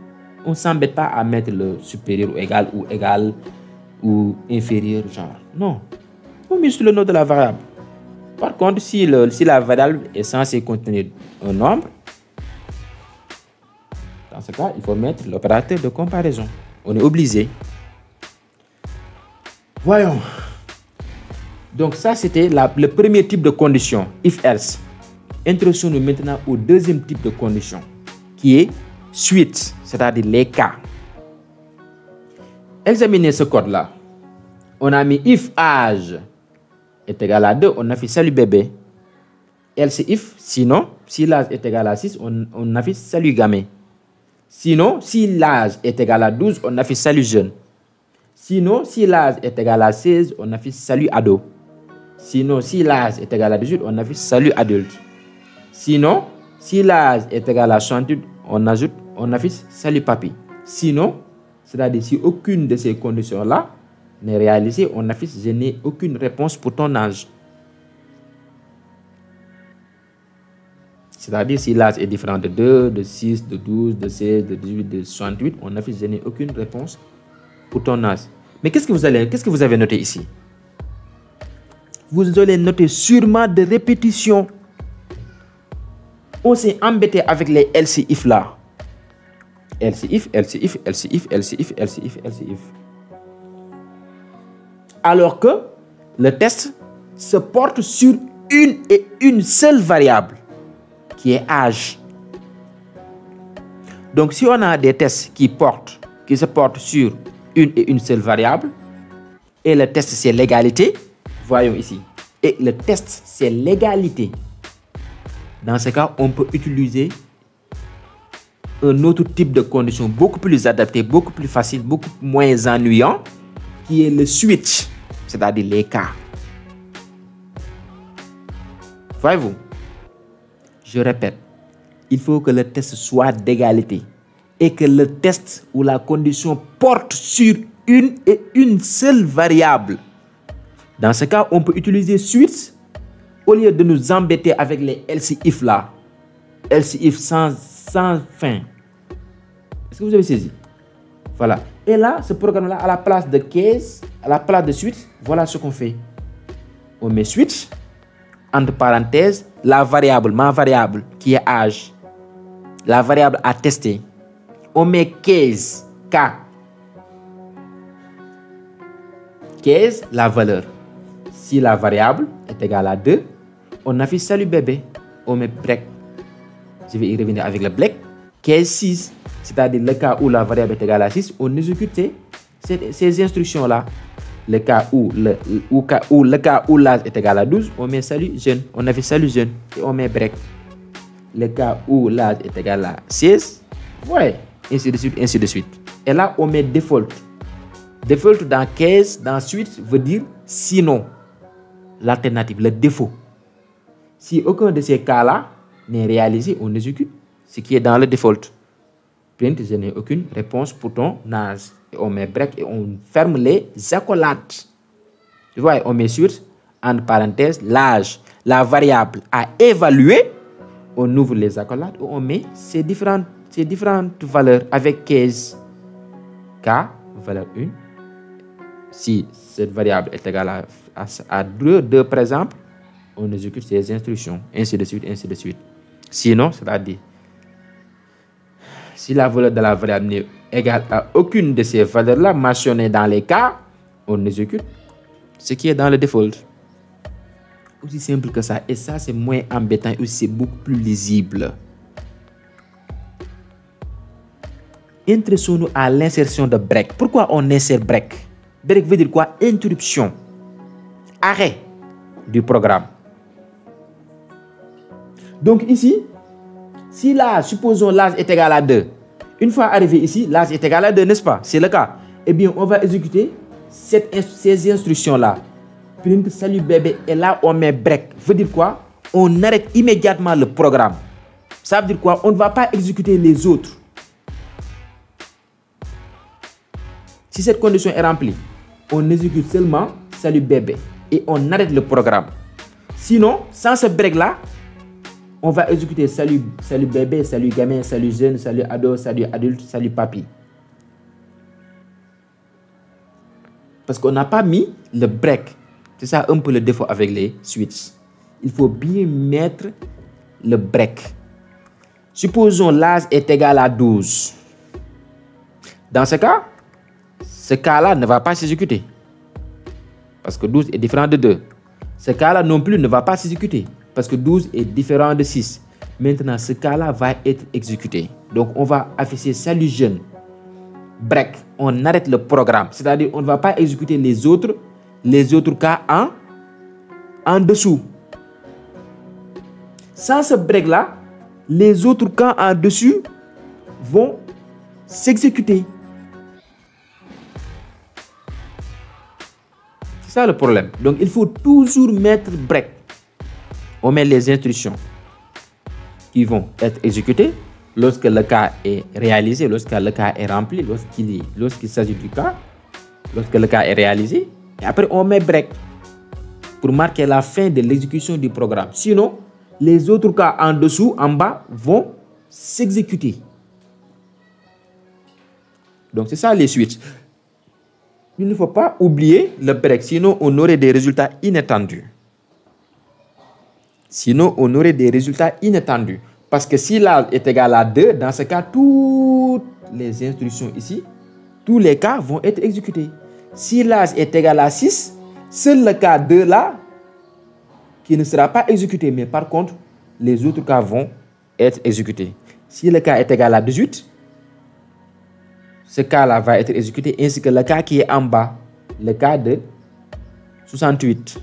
Speaker 1: On ne s'embête pas à mettre le supérieur ou égal ou inférieur, genre. Non. On met juste le nom de la variable. Par contre, si la variable est censée contenir un nombre, dans ce cas, il faut mettre l'opérateur de comparaison. On est obligé. Voyons. Donc ça, c'était le premier type de condition, if-else. Introduisons-nous maintenant au deuxième type de condition, qui est suite, c'est-à-dire les cas. Examinez ce code-là. On a mis if âge est égal à 2, on affiche salut bébé. Else if, sinon, si l'âge est égal à 6, on affiche salut gamin. Sinon, si l'âge est égal à 12, on affiche salut jeune. Sinon, si l'âge est égal à 16, on affiche salut ado. Sinon, si l'âge est égal à 18, on affiche salut adulte. Sinon, si l'âge est égal à 68, on affiche salut papy. Sinon, c'est-à-dire si aucune de ces conditions-là n'est réalisée, on affiche je n'ai aucune réponse pour ton âge. C'est-à-dire si l'âge est différent de 2, de 6, de 12, de 16, de 18, de 68, on affiche je n'ai aucune réponse pour ton âge. Mais qu'est-ce que vous avez noté ici? Vous allez noter sûrement des répétitions. On s'est embêté avec les else if là. else if, else if, else if, else if, else if, else if. Alors que le test se porte sur une et une seule variable, qui est âge. Donc, si on a des tests qui se portent sur une et une seule variable, et le test c'est l'égalité, voyons ici, et le test c'est l'égalité, dans ce cas, on peut utiliser un autre type de condition beaucoup plus adapté, beaucoup plus facile, beaucoup moins ennuyant, qui est le switch, c'est-à-dire les cas. Voyez-vous? Je répète, il faut que le test soit d'égalité et que le test ou la condition porte sur une et une seule variable. Dans ce cas, on peut utiliser switch au lieu de nous embêter avec les else if là. Else if sans fin. Est-ce que vous avez saisi? Voilà. Et là, ce programme-là, à la place de case, à la place de switch, voilà ce qu'on fait. On met switch, entre parenthèses, la variable, ma variable, qui est âge. La variable à tester. On met case, K. Case, la valeur. Si la variable est égale à 2, on affiche salut bébé. On met break. Je vais y revenir avec le break. Case 6, c'est-à-dire le cas où la variable est égale à 6, on exécute ces instructions-là. Le cas où l'âge est égal à 12, on met salut jeune. On affiche salut jeune et on met break. Le cas où l'âge est égal à 16, ouais, ainsi de suite, ainsi de suite. Et là, on met default. Default dans case, dans switch, veut dire sinon. L'alternative, le défaut. Si aucun de ces cas-là n'est réalisé, on exécute ce qui est dans le default. Print, je n'ai aucune réponse pour ton âge. Et on met break et on ferme les accolades. Tu vois, on met sur, entre parenthèses, l'âge, la variable à évaluer. On ouvre les accolades et on met ces différentes valeurs avec case. K, valeur 1. Si cette variable est égale à 2 par exemple, on exécute ces instructions, ainsi de suite, ainsi de suite. Sinon, c'est-à-dire, si la valeur de la variable n'est égale à aucune de ces valeurs-là mentionnées dans les cas, on exécute ce qui est dans le default. Aussi simple que ça. Et ça, c'est moins embêtant et c'est beaucoup plus lisible. Intéressons-nous à l'insertion de break. Pourquoi on insère break? Break veut dire quoi? Interruption. Arrêt du programme. Donc ici, si l'âge, supposons l'âge est égal à 2. Une fois arrivé ici, l'âge est égal à 2, n'est-ce pas? C'est le cas. Eh bien, on va exécuter ces instructions-là. Print, salut bébé, et là, on met break. Veut dire quoi? On arrête immédiatement le programme. Ça veut dire quoi? On ne va pas exécuter les autres. Si cette condition est remplie, on exécute seulement salut bébé et on arrête le programme. Sinon, sans ce break-là, on va exécuter salut bébé, salut gamin, salut jeune, salut ado, salut adulte, salut papy. Parce qu'on n'a pas mis le break. C'est ça un peu le défaut avec les switches. Il faut bien mettre le break. Supposons l'âge est égal à 12. Dans ce cas-là ne va pas s'exécuter. Parce que 12 est différent de 2. Ce cas-là non plus ne va pas s'exécuter. Parce que 12 est différent de 6. Maintenant, ce cas-là va être exécuté. Donc, on va afficher salut jeune. Break. On arrête le programme. C'est-à-dire, on ne va pas exécuter les autres cas en dessous. Sans ce break-là, les autres cas en dessus vont s'exécuter. C'est ça le problème. Donc, il faut toujours mettre break. On met les instructions qui vont être exécutées lorsque le cas est réalisé, lorsque le cas est rempli, lorsqu'il s'agit du cas, lorsque le cas est réalisé. Et après, on met break pour marquer la fin de l'exécution du programme. Sinon, les autres cas en dessous, en bas, vont s'exécuter. Donc, c'est ça les switches. Il ne faut pas oublier le break, sinon on aurait des résultats inattendus. Parce que si l'âge est égal à 2, dans ce cas, toutes les instructions ici, tous les cas vont être exécutés. Si l'âge est égal à 6, seul le cas 2 là, qui ne sera pas exécuté, mais par contre, les autres cas vont être exécutés. Si le cas est égal à 18, ce cas-là va être exécuté, ainsi que le cas qui est en bas, le cas de 68.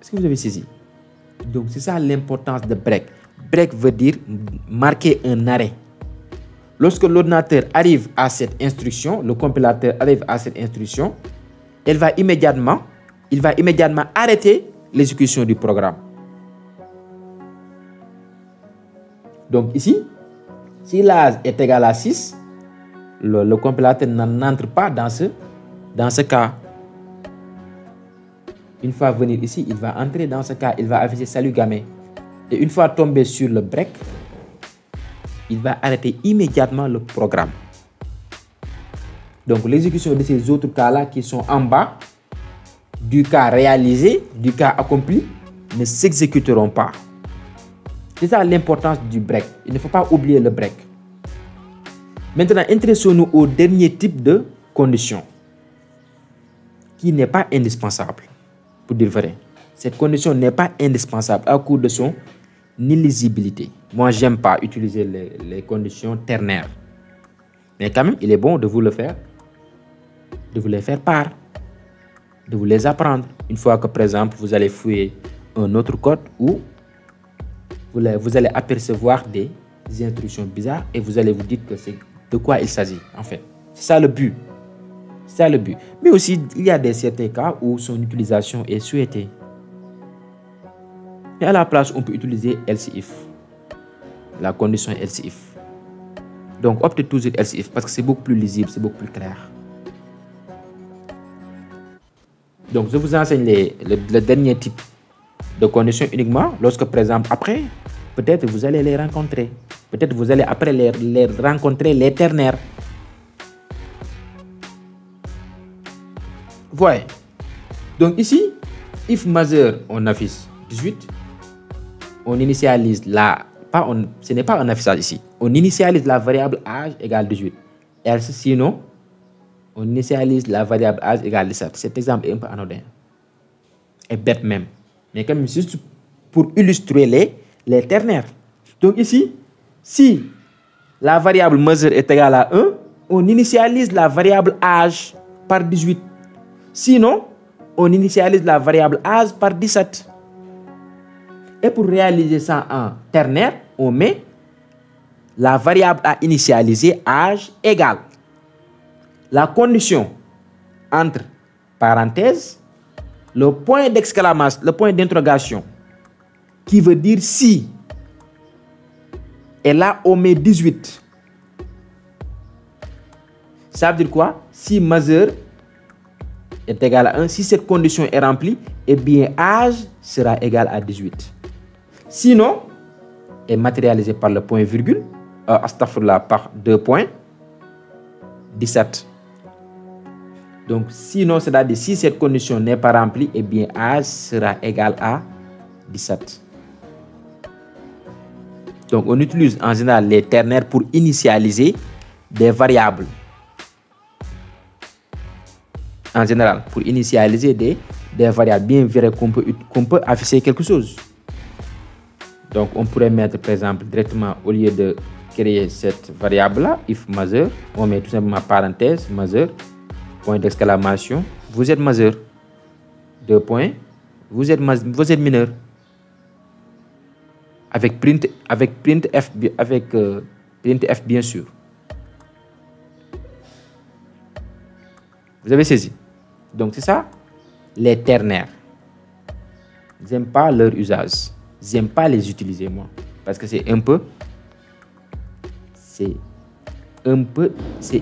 Speaker 1: Est-ce que vous avez saisi? Donc, c'est ça l'importance de break. Break veut dire marquer un arrêt. Lorsque l'ordinateur arrive à cette instruction, le compilateur arrive à cette instruction, il va immédiatement arrêter l'exécution du programme. Donc ici, si l'âge est égal à 6, le compilateur n'entre pas dans ce cas. Une fois venu ici, il va entrer dans ce cas, il va afficher salut gamin. Et une fois tombé sur le break, il va arrêter immédiatement le programme. Donc l'exécution de ces autres cas-là qui sont en bas, du cas réalisé, du cas accompli, ne s'exécuteront pas. C'est ça l'importance du break. Il ne faut pas oublier le break. Maintenant, intéressons-nous au dernier type de condition qui n'est pas indispensable, pour dire vrai. Cette condition n'est pas indispensable à cause de son illisibilité. Moi, j'aime pas utiliser les conditions ternaires. Mais quand même, il est bon de vous le faire, de vous les faire part, de vous les apprendre. Une fois que, par exemple, vous allez fouiller un autre code où vous allez apercevoir des instructions bizarres et vous allez vous dire que c'est de quoi il s'agit, en fait. C'est ça le but. C'est ça le but. Mais aussi, il y a certains cas où son utilisation est souhaitée. Et à la place, on peut utiliser else if. La condition else if. Donc, optez toujours else if parce que c'est beaucoup plus lisible, c'est beaucoup plus clair. Donc, je vous enseigne le dernier type de conditions uniquement lorsque, par exemple, après, peut-être vous allez les rencontrer. Peut-être vous allez après les rencontrer, les ternaires. Voyez. Donc ici, if majeur, on affiche 18. On initialise ce n'est pas un affichage ici. On initialise la variable âge égale 18. Else, sinon, on initialise la variable âge égale 17. Cet exemple est un peu anodin. Et bête même. Mais quand même, juste pour illustrer les ternaires. Donc ici, si la variable majeur est égale à 1, on initialise la variable âge par 18. Sinon, on initialise la variable âge par 17. Et pour réaliser ça en ternaire, on met la variable à initialiser âge égale la condition entre parenthèses, le point d'exclamation, le point d'interrogation, qui veut dire si. Et là, on met 18. Ça veut dire quoi? Si majeur est égal à 1, si cette condition est remplie, eh bien, âge sera égal à 18. Sinon, est matérialisé par le point virgule, par 2 points, 17. Donc, sinon, c'est-à-dire si cette condition n'est pas remplie, eh bien, âge sera égal à 17. Donc, on utilise en général les ternaires pour initialiser des variables. En général, pour initialiser des variables, bien vrai qu'on peut afficher quelque chose. Donc, on pourrait mettre, par exemple, directement, au lieu de créer cette variable-là, if majeur, on met tout simplement parenthèse, majeur, point d'exclamation, vous êtes majeur, 2 points, vous êtes mineur. Avec printf, bien sûr. Vous avez saisi? Donc, c'est ça, les ternaires. J'aime pas leur usage. J'aime pas les utiliser, moi. Parce que c'est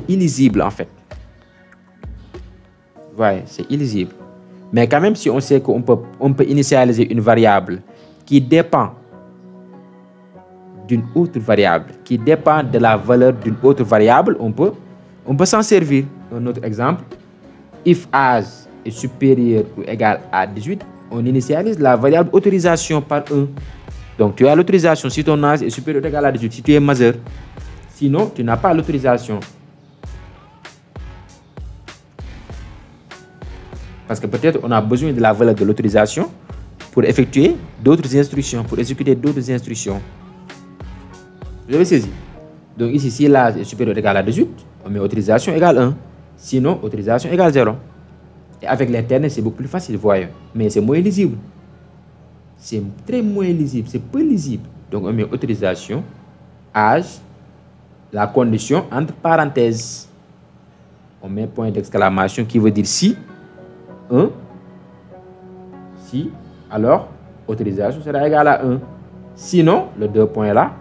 Speaker 1: illisible, en fait. Ouais, c'est illisible. Mais quand même, si on sait qu'on peut initialiser une variable qui dépend d'une autre variable, qui dépend de la valeur d'une autre variable, on peut s'en servir. Un autre exemple, if âge est supérieur ou égal à 18, on initialise la variable autorisation par 1. Donc, tu as l'autorisation si ton âge est supérieur ou égal à 18, si tu es majeur. Sinon, tu n'as pas l'autorisation. Parce que peut-être on a besoin de la valeur de l'autorisation pour effectuer d'autres instructions, pour exécuter d'autres instructions. Vous avez saisi? Donc ici, si l'âge est supérieur ou égal à 18, on met autorisation égale 1. Sinon, autorisation égale 0. Et avec l'Internet, c'est beaucoup plus facile, voyons. Mais c'est moins lisible. C'est très moins lisible, c'est peu lisible. Donc on met autorisation, âge, la condition entre parenthèses. On met point d'exclamation qui veut dire si, 1, si, alors autorisation sera égale à 1. Sinon, le 2 points là,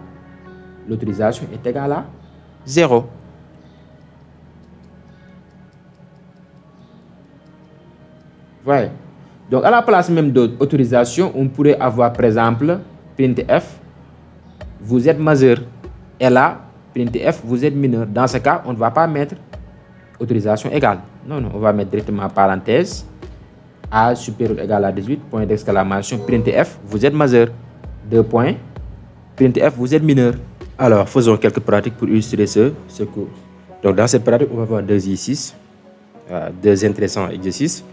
Speaker 1: l'autorisation est égale à 0. Voyez. Donc, à la place même d'autorisation, on pourrait avoir, par exemple, printf, vous êtes majeur. Et là, printf, vous êtes mineur. Dans ce cas, on ne va pas mettre autorisation égale. Non, on va mettre directement parenthèse, âge supérieur ou égal à 18, point d'exclamation, printf, vous êtes majeur. 2 points, printf, vous êtes mineur. Alors, faisons quelques pratiques pour illustrer ce cours. Donc, dans cette pratique, on va voir deux exercices, deux intéressants exercices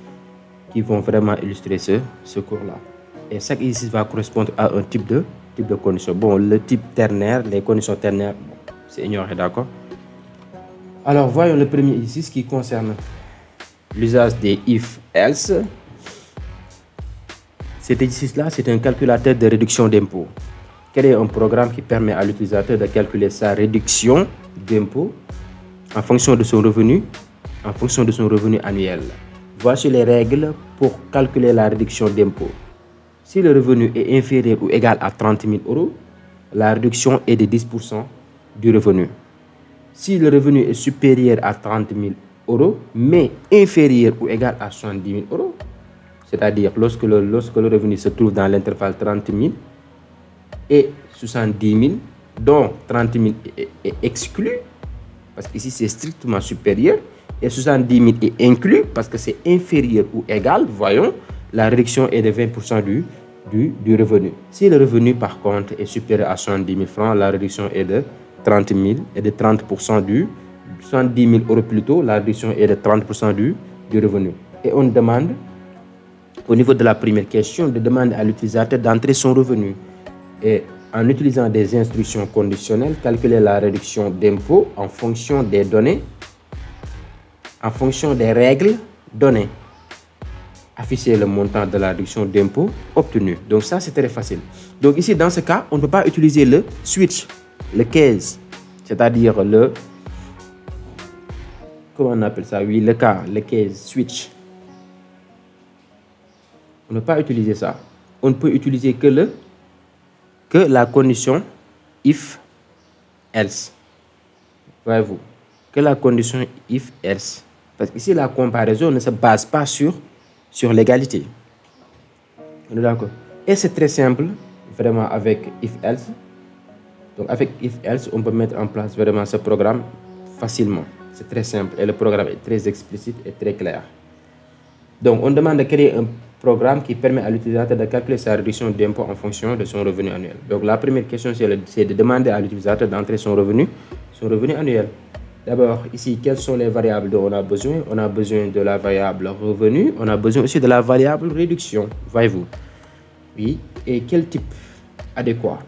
Speaker 1: qui vont vraiment illustrer ce cours-là. Et chaque exercice va correspondre à un type de condition. Bon, le type ternaire, les conditions ternaires, c'est ignoré, d'accord? Alors, voyons le premier exercice qui concerne l'usage des if-else. Cet exercice-là, c'est un calculateur de réduction d'impôt. Créer un programme qui permet à l'utilisateur de calculer sa réduction d'impôt en fonction de son revenu annuel. Voici les règles pour calculer la réduction d'impôt. Si le revenu est inférieur ou égal à 30 000 €, la réduction est de 10% du revenu. Si le revenu est supérieur à 30 000 €, mais inférieur ou égal à 70 000 €, c'est-à-dire lorsque le revenu se trouve dans l'intervalle 30 000 et 70 000, dont 30 000 est exclu, parce qu'ici c'est strictement supérieur, et 70 000 est inclus parce que c'est inférieur ou égal, voyons, la réduction est de 20% du revenu. Si le revenu par contre est supérieur à 70 000 francs, la réduction est de 30 000 et de 30% du 70 000 € plutôt, la réduction est de 30% du revenu. Et on demande, au niveau de la première question, de demander à l'utilisateur d'entrer son revenu. Et en utilisant des instructions conditionnelles, calculer la réduction d'impôt en fonction des données, en fonction des règles données. Afficher le montant de la réduction d'impôt obtenue. Donc ça, c'est très facile. Donc ici, dans ce cas, on ne peut pas utiliser le switch, le case, c'est-à-dire le... Comment on appelle ça? Oui, le case switch. On ne peut pas utiliser ça. On ne peut utiliser que la condition if else. Voyez-vous, que la condition if else. Parce qu'ici, la comparaison ne se base pas sur l'égalité. On est d'accord? Et c'est très simple, vraiment, avec if else. Donc, avec if else, on peut mettre en place vraiment ce programme facilement. C'est très simple et le programme est très explicite et très clair. Donc, on demande de créer un programme qui permet à l'utilisateur de calculer sa réduction d'impôt en fonction de son revenu annuel. Donc, la première question, c'est de demander à l'utilisateur d'entrer son revenu annuel. D'abord, ici, quelles sont les variables dont on a besoin? On a besoin de la variable revenu, on a besoin aussi de la variable réduction, voyez-vous. Oui, et quel type adéquat?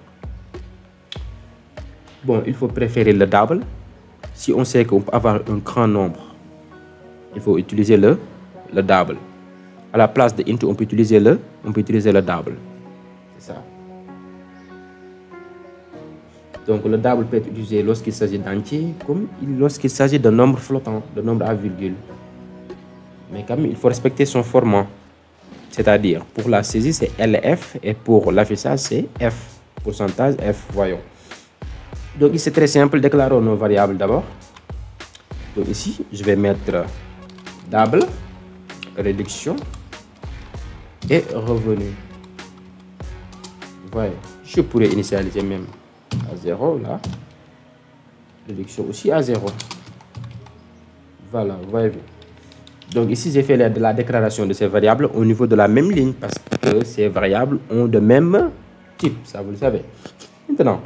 Speaker 1: Bon, il faut préférer le double. Si on sait qu'on peut avoir un grand nombre, il faut utiliser le double. À la place de int, on peut utiliser le double. C'est ça. Donc, le double peut être utilisé lorsqu'il s'agit d'entier, comme lorsqu'il s'agit de nombre flottant, de nombre à virgule. Mais quand même, il faut respecter son format. C'est-à-dire, pour la saisie, c'est LF, et pour l'affichage, c'est F. Pourcentage F, voyons. Donc, ici, c'est très simple. Déclarons nos variables d'abord. Donc, ici, je vais mettre double, réduction et revenu. Voyez, je pourrais initialiser même à 0 là, réduction aussi à 0. Voilà, voyez-vous. Donc ici j'ai fait la déclaration de ces variables au niveau de la même ligne parce que ces variables ont de même type, ça vous le savez. Maintenant,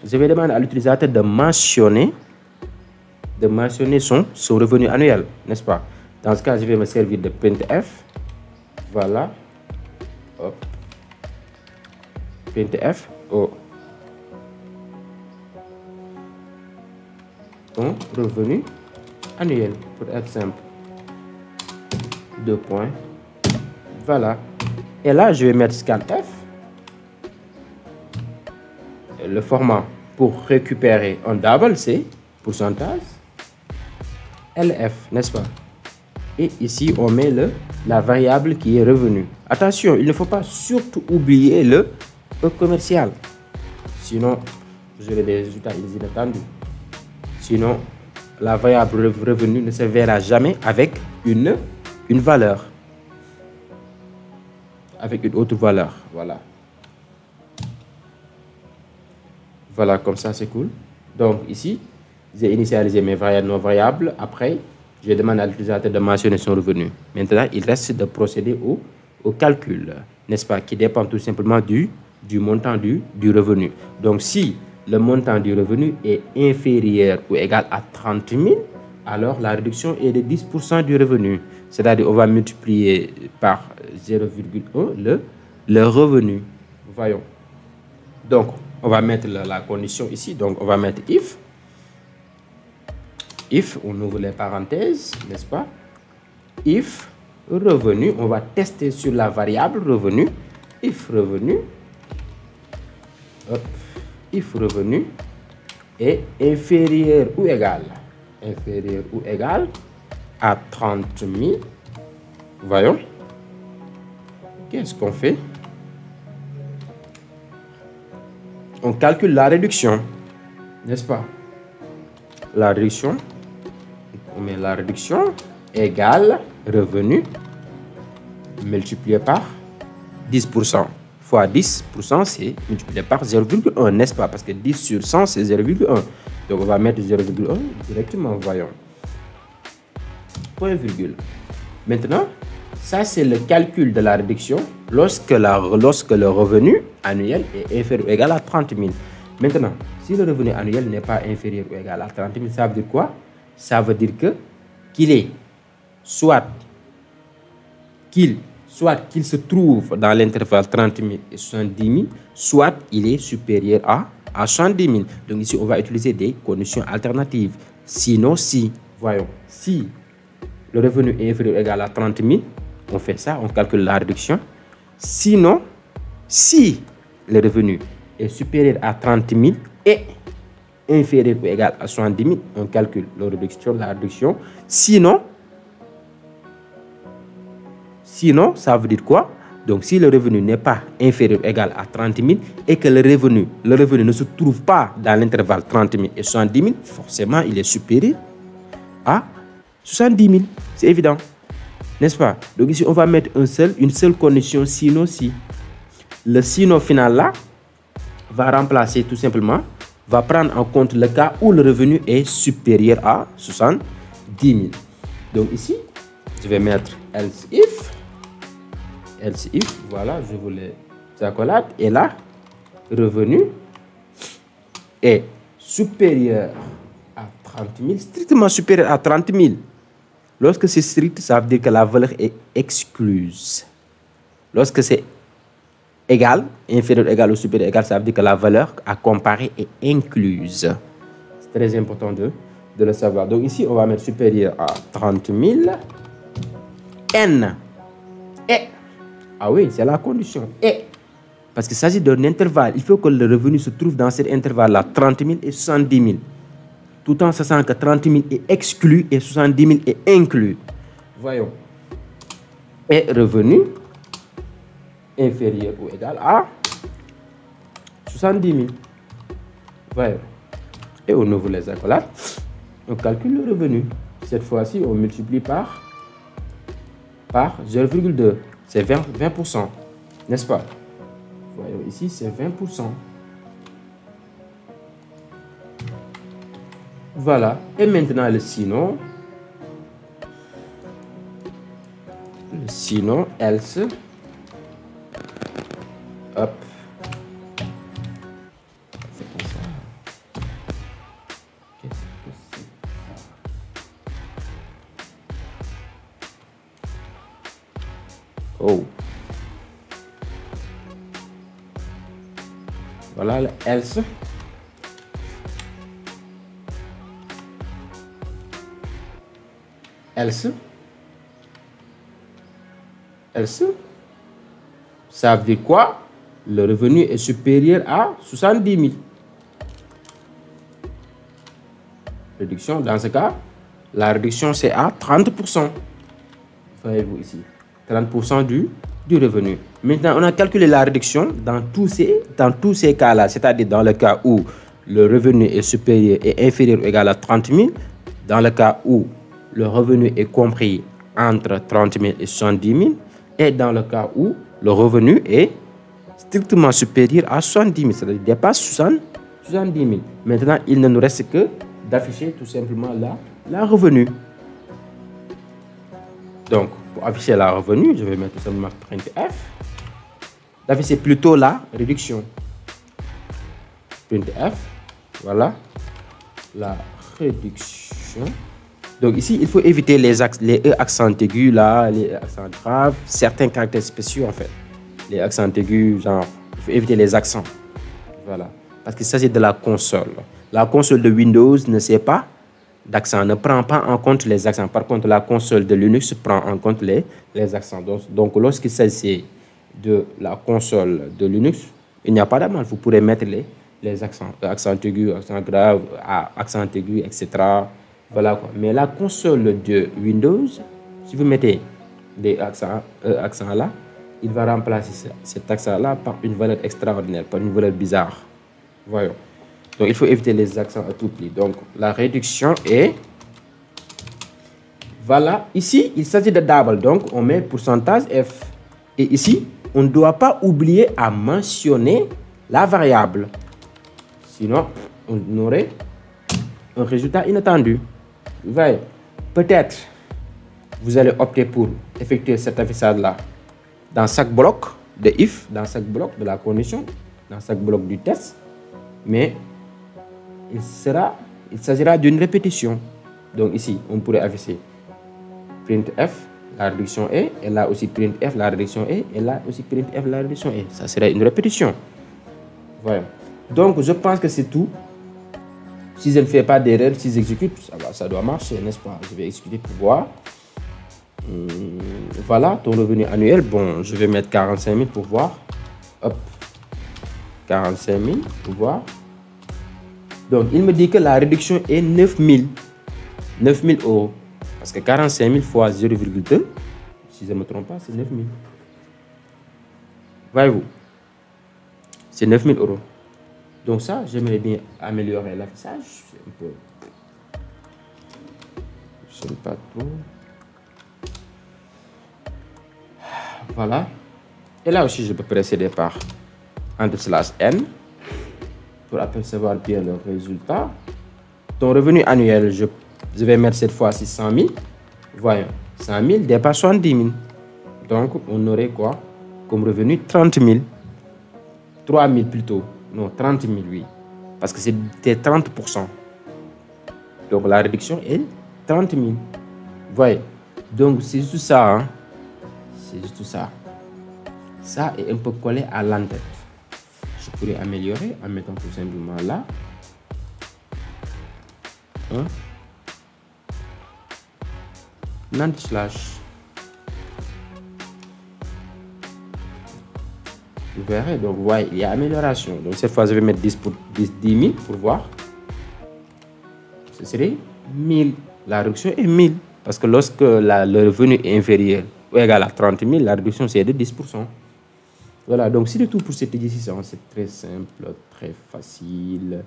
Speaker 1: je vais demander à l'utilisateur de mentionner son revenu annuel, n'est-ce pas? Dans ce cas, je vais me servir de printf. Voilà. Hop. Printf. Oh. Ton revenu annuel, pour être simple. 2 points. Voilà. Et là, je vais mettre scanf. Le format pour récupérer un double, c'est pourcentage LF, n'est-ce pas? Et ici, on met la variable qui est revenu. Attention, il ne faut pas surtout oublier le E commercial. Sinon, vous aurez des résultats inattendus. Sinon, la variable revenu ne se verra jamais avec une valeur. Avec une autre valeur. Voilà. Voilà, comme ça, c'est cool. Donc, ici, j'ai initialisé mes variables non variables. Après, je demande à l'utilisateur de mentionner son revenu. Maintenant, il reste de procéder au calcul, n'est-ce pas, qui dépend tout simplement du montant du revenu. Donc, si le montant du revenu est inférieur ou égal à 30 000, alors la réduction est de 10% du revenu. C'est-à-dire, on va multiplier par 0,1 le revenu. Voyons. Donc, on va mettre la condition ici. Donc, on va mettre if, on ouvre les parenthèses, n'est-ce pas? If revenu, on va tester sur la variable revenu. If revenu, hop, if revenu est inférieur ou égal à 30 000. Voyons. Qu'est-ce qu'on fait? On calcule la réduction, n'est-ce pas? La réduction, on met la réduction égale revenu multiplié par 10%. Fois 10%, c'est multiplié par 0,1, n'est-ce pas? Parce que 10 sur 100, c'est 0,1. Donc, on va mettre 0,1 directement, voyons. Point virgule. Maintenant, ça, c'est le calcul de la réduction lorsque le revenu annuel est inférieur ou égal à 30 000. Maintenant, si le revenu annuel n'est pas inférieur ou égal à 30 000, ça veut dire quoi? Ça veut dire qu'il est soit qu'il se trouve dans l'intervalle 30 000 et 70 000, soit il est supérieur à 70 000. Donc ici, on va utiliser des conditions alternatives. Sinon, si, voyons, si le revenu est inférieur ou égal à 30 000, on fait ça, on calcule la réduction. Sinon, si le revenu est supérieur à 30 000 et inférieur ou égal à 70 000, on calcule la réduction. Sinon, ça veut dire quoi? Donc, si le revenu n'est pas inférieur ou égal à 30 000 et que le revenu ne se trouve pas dans l'intervalle 30 000 et 70 000, forcément, il est supérieur à 70 000. C'est évident. N'est-ce pas? Donc ici, on va mettre une seule condition, sinon si. Le sinon final là va remplacer tout simplement, va prendre en compte le cas où le revenu est supérieur à 70 000. Donc ici, je vais mettre else if, voilà, je vous les accolade. Et là, revenu est supérieur à 30 000, strictement supérieur à 30 000. Lorsque c'est strict, ça veut dire que la valeur est excluse. Lorsque c'est égal, inférieur, égal ou supérieur, égal, ça veut dire que la valeur à comparer est incluse. C'est très important de le savoir. Donc ici, on va mettre supérieur à 30 000. N. Et. Ah oui, c'est la condition. Et. Parce qu'il s'agit d'un intervalle. Il faut que le revenu se trouve dans cet intervalle-là, 30 000 et 70 000. Tout en sachant que 30 000 est exclu et 70 000 est inclus. Voyons. Et revenu inférieur ou égal à 70 000. Voyons. Et on ouvre les accolades. On calcule le revenu. Cette fois-ci, on multiplie par 0,2. C'est 20%. N'est-ce pas? Voyons ici, c'est 20%. Voilà. Et maintenant, le sinon. Le sinon, else. Hop. Oh. Voilà le else. Else. Else. Ça veut dire quoi? Le revenu est supérieur à 70 000. Réduction, dans ce cas, la réduction c'est à 30%. Voyez-vous ici, 30% du revenu. Maintenant, on a calculé la réduction dans tous ces cas-là, c'est-à-dire dans le cas où le revenu est supérieur et inférieur ou égal à 30 000, dans le cas où le revenu est compris entre 30 000 et 70 000, et dans le cas où le revenu est strictement supérieur à 70 000, c'est-à-dire dépasse 70 000. Maintenant, il ne nous reste que d'afficher tout simplement la revenu. Donc, pour afficher la revenu, je vais mettre tout simplement printf. D'afficher plutôt la réduction. Printf, voilà, la réduction. Donc ici, il faut éviter les E accents aigus, là, les accents graves, certains caractères spéciaux en fait. Les accents aigus, genre, il faut éviter les accents. Voilà, parce qu'il s'agit de la console. La console de Windows ne sait pas d'accent, ne prend pas en compte les accents. Par contre, la console de Linux prend en compte les accents. Donc lorsqu'il s'agit de la console de Linux, il n'y a pas d'amende. Vous pourrez mettre les accents, accent aigu, accent grave, accent aigu, etc. Voilà quoi. Mais la console de Windows, si vous mettez des accents là, il va remplacer cet accent là par une valeur extraordinaire, par une valeur bizarre. Voyons. Donc il faut éviter les accents à tout prix. Donc la réduction est, voilà, ici il s'agit de double, donc on met pourcentage F. Et ici on ne doit pas oublier à mentionner la variable, sinon on aurait un résultat inattendu. Vous voyez, peut-être vous allez opter pour effectuer cet affichage là dans chaque bloc de if, dans chaque bloc de la condition, dans chaque bloc du test, mais il s'agira d'une répétition. Donc ici on pourrait afficher printf, la réduction est, et là aussi printf, la réduction est, et là aussi printf, la réduction est. Ça serait une répétition. Voilà. Donc je pense que c'est tout. Si je ne fais pas d'erreur, si j'exécute, ça doit marcher, n'est-ce pas? Je vais exécuter pour voir. Voilà, ton revenu annuel. Bon, je vais mettre 45 000 pour voir. Hop, 45 000 pour voir. Donc, il me dit que la réduction est 9 000 euros. Parce que 45 000 fois 0,2, si je ne me trompe pas, c'est 9 000. Voyez-vous, c'est 9 000 euros. Donc ça, j'aimerais bien améliorer l'affichage. Un peu. Je ne sais pas trop. Voilà. Et là aussi, je peux précéder par /n pour apercevoir bien le résultat. Ton revenu annuel, je vais mettre cette fois-ci 100 000. Voyons, 100 000 dépasse 70 000. Donc, on aurait quoi comme revenu? 30 000. 3 000 plutôt. Non, 30 000, oui. Parce que c'était 30%. Donc, la réduction est 30 000. Voyez. Donc, c'est juste ça. Hein? C'est juste ça. Ça est un peu collé à l'entête. Je pourrais améliorer en mettant tout simplement là. Hein? /. Vous verrez, donc vous voyez, il y a amélioration. Donc cette fois, je vais mettre 10 000 pour voir. Ce serait 1000. La réduction est 1000. Parce que lorsque le revenu est inférieur ou égal à 30 000, la réduction c'est de 10%. Voilà, donc c'est tout pour cette édition. C'est très simple, très facile.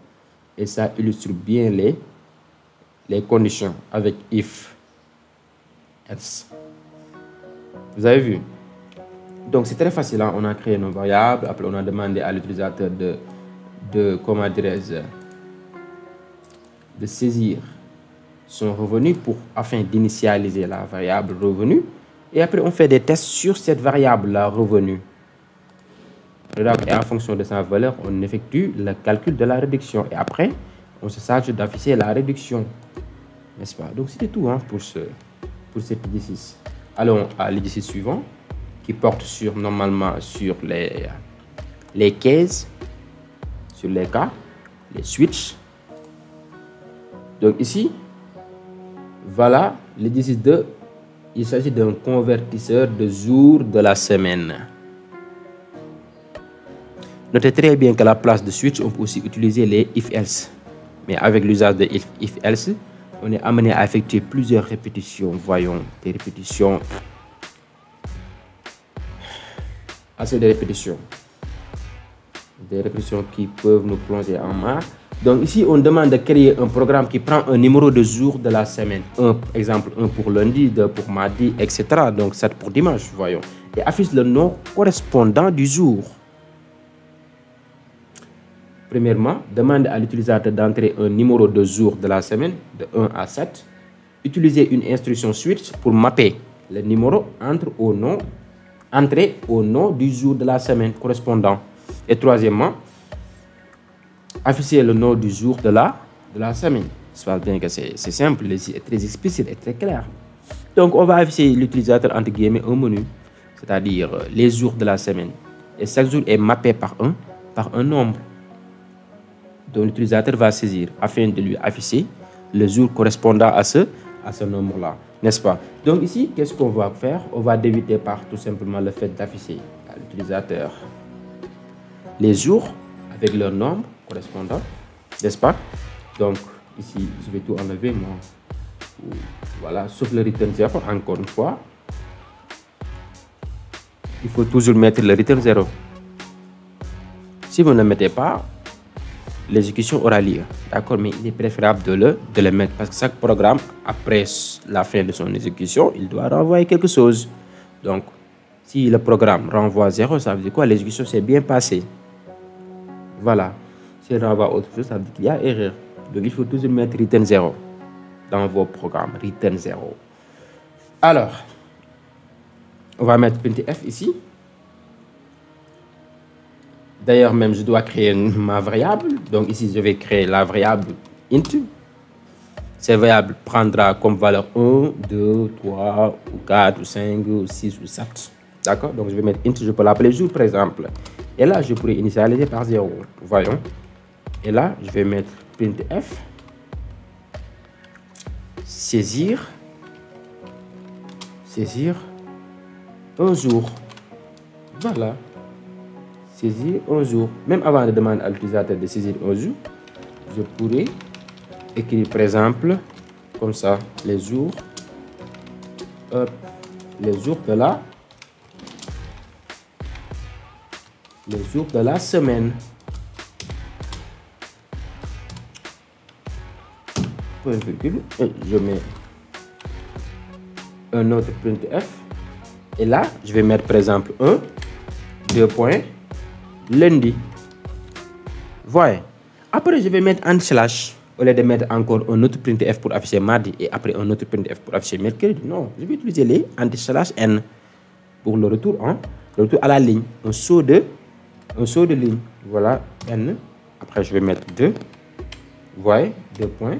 Speaker 1: Et ça illustre bien les conditions avec if, else. Vous avez vu? Donc c'est très facile, hein? On a créé nos variables, après on a demandé à l'utilisateur de comment dirais-je, de saisir son revenu afin d'initialiser la variable revenu, et après on fait des tests sur cette variable la revenu. Et en fonction de sa valeur, on effectue le calcul de la réduction et après on se charge d'afficher la réduction, n'est-ce pas? Donc c'était tout, hein, pour cet exercice. Allons à l'exercice suivant. qui porte sur, normalement sur les cases, sur les cas, les switches. Donc ici, voilà, le 18.2, il s'agit d'un convertisseur de jours de la semaine. Notez très bien qu'à la place de switch, on peut aussi utiliser les if-else. Mais avec l'usage de if-else, on est amené à effectuer plusieurs répétitions. Voyons, des répétitions. Assez de répétitions. Des répétitions qui peuvent nous plonger en marre. Donc ici, on demande de créer un programme qui prend un numéro de jours de la semaine. Exemple, 1 pour lundi, 2 pour mardi, etc. Donc 7 pour dimanche, voyons. Et affiche le nom correspondant du jour. Premièrement, demande à l'utilisateur d'entrer un numéro de jour de la semaine de 1 à 7. Utilisez une instruction switch pour mapper le numéro entrer au nom du jour de la semaine correspondant. Et troisièmement, afficher le nom du jour de la semaine. Je pense bien que c'est simple, c'est très explicite et très clair. Donc, on va afficher l'utilisateur entre guillemets un menu, c'est-à-dire les jours de la semaine. Et chaque jour est mappé par un nombre. Donc, l'utilisateur va saisir afin de lui afficher le jour correspondant à ce nombre-là, n'est-ce pas? Donc ici, qu'est-ce qu'on va faire? On va débiter par tout simplement le fait d'afficher à l'utilisateur les jours avec leur nombre correspondant, n'est-ce pas? Donc ici, je vais tout enlever, moi. Voilà, sauf le return 0, encore une fois. Il faut toujours mettre le return 0. Si vous ne le mettez pas, l'exécution aura lieu, d'accord, mais il est préférable de le mettre parce que chaque programme, après la fin de son exécution, il doit renvoyer quelque chose. Donc, si le programme renvoie 0, ça veut dire quoi? L'exécution s'est bien passée. Voilà. Si il renvoie autre chose, ça veut dire qu'il y a erreur. Donc, il faut toujours mettre return 0 dans vos programmes, return 0. Alors, on va mettre printf ici. D'ailleurs, même, je dois créer ma variable. Donc ici, je vais créer la variable int. Cette variable prendra comme valeur 1, 2, 3, ou 4, ou 5, ou 6, ou 7. D'accord? Donc je vais mettre int, je peux l'appeler jour, par exemple. Et là, je pourrais initialiser par 0. Voyons. Et là, je vais mettre printf. Saisir un jour. Voilà. Saisir un jour. Même avant de demander à l'utilisateur de saisir un jour, je pourrais écrire par exemple comme ça les jours de la semaine. Point virgule, et je mets un autre printf et là je vais mettre par exemple 2 points lundi. Voyez. Après, je vais mettre un slash au lieu de mettre encore un autre printf pour afficher mardi et après un autre printf pour afficher mercredi. Non, je vais utiliser les anti-slash n pour le retour à la ligne. Un saut de ligne. Voilà, n. Après, je vais mettre 2. Voyez, 2 points.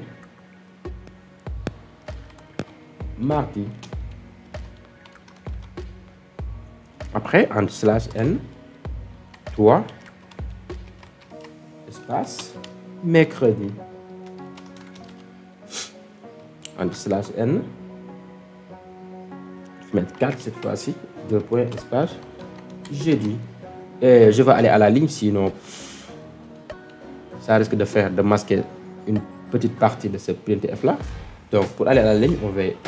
Speaker 1: Mardi. Après, anti-slash n. 3, espace, mercredi. Slash n. Je vais mettre 4 cette fois-ci. 2 points, espace, jeudi. Et je vais aller à la ligne, sinon ça risque de masquer une petite partie de ce printf là. Donc pour aller à la ligne,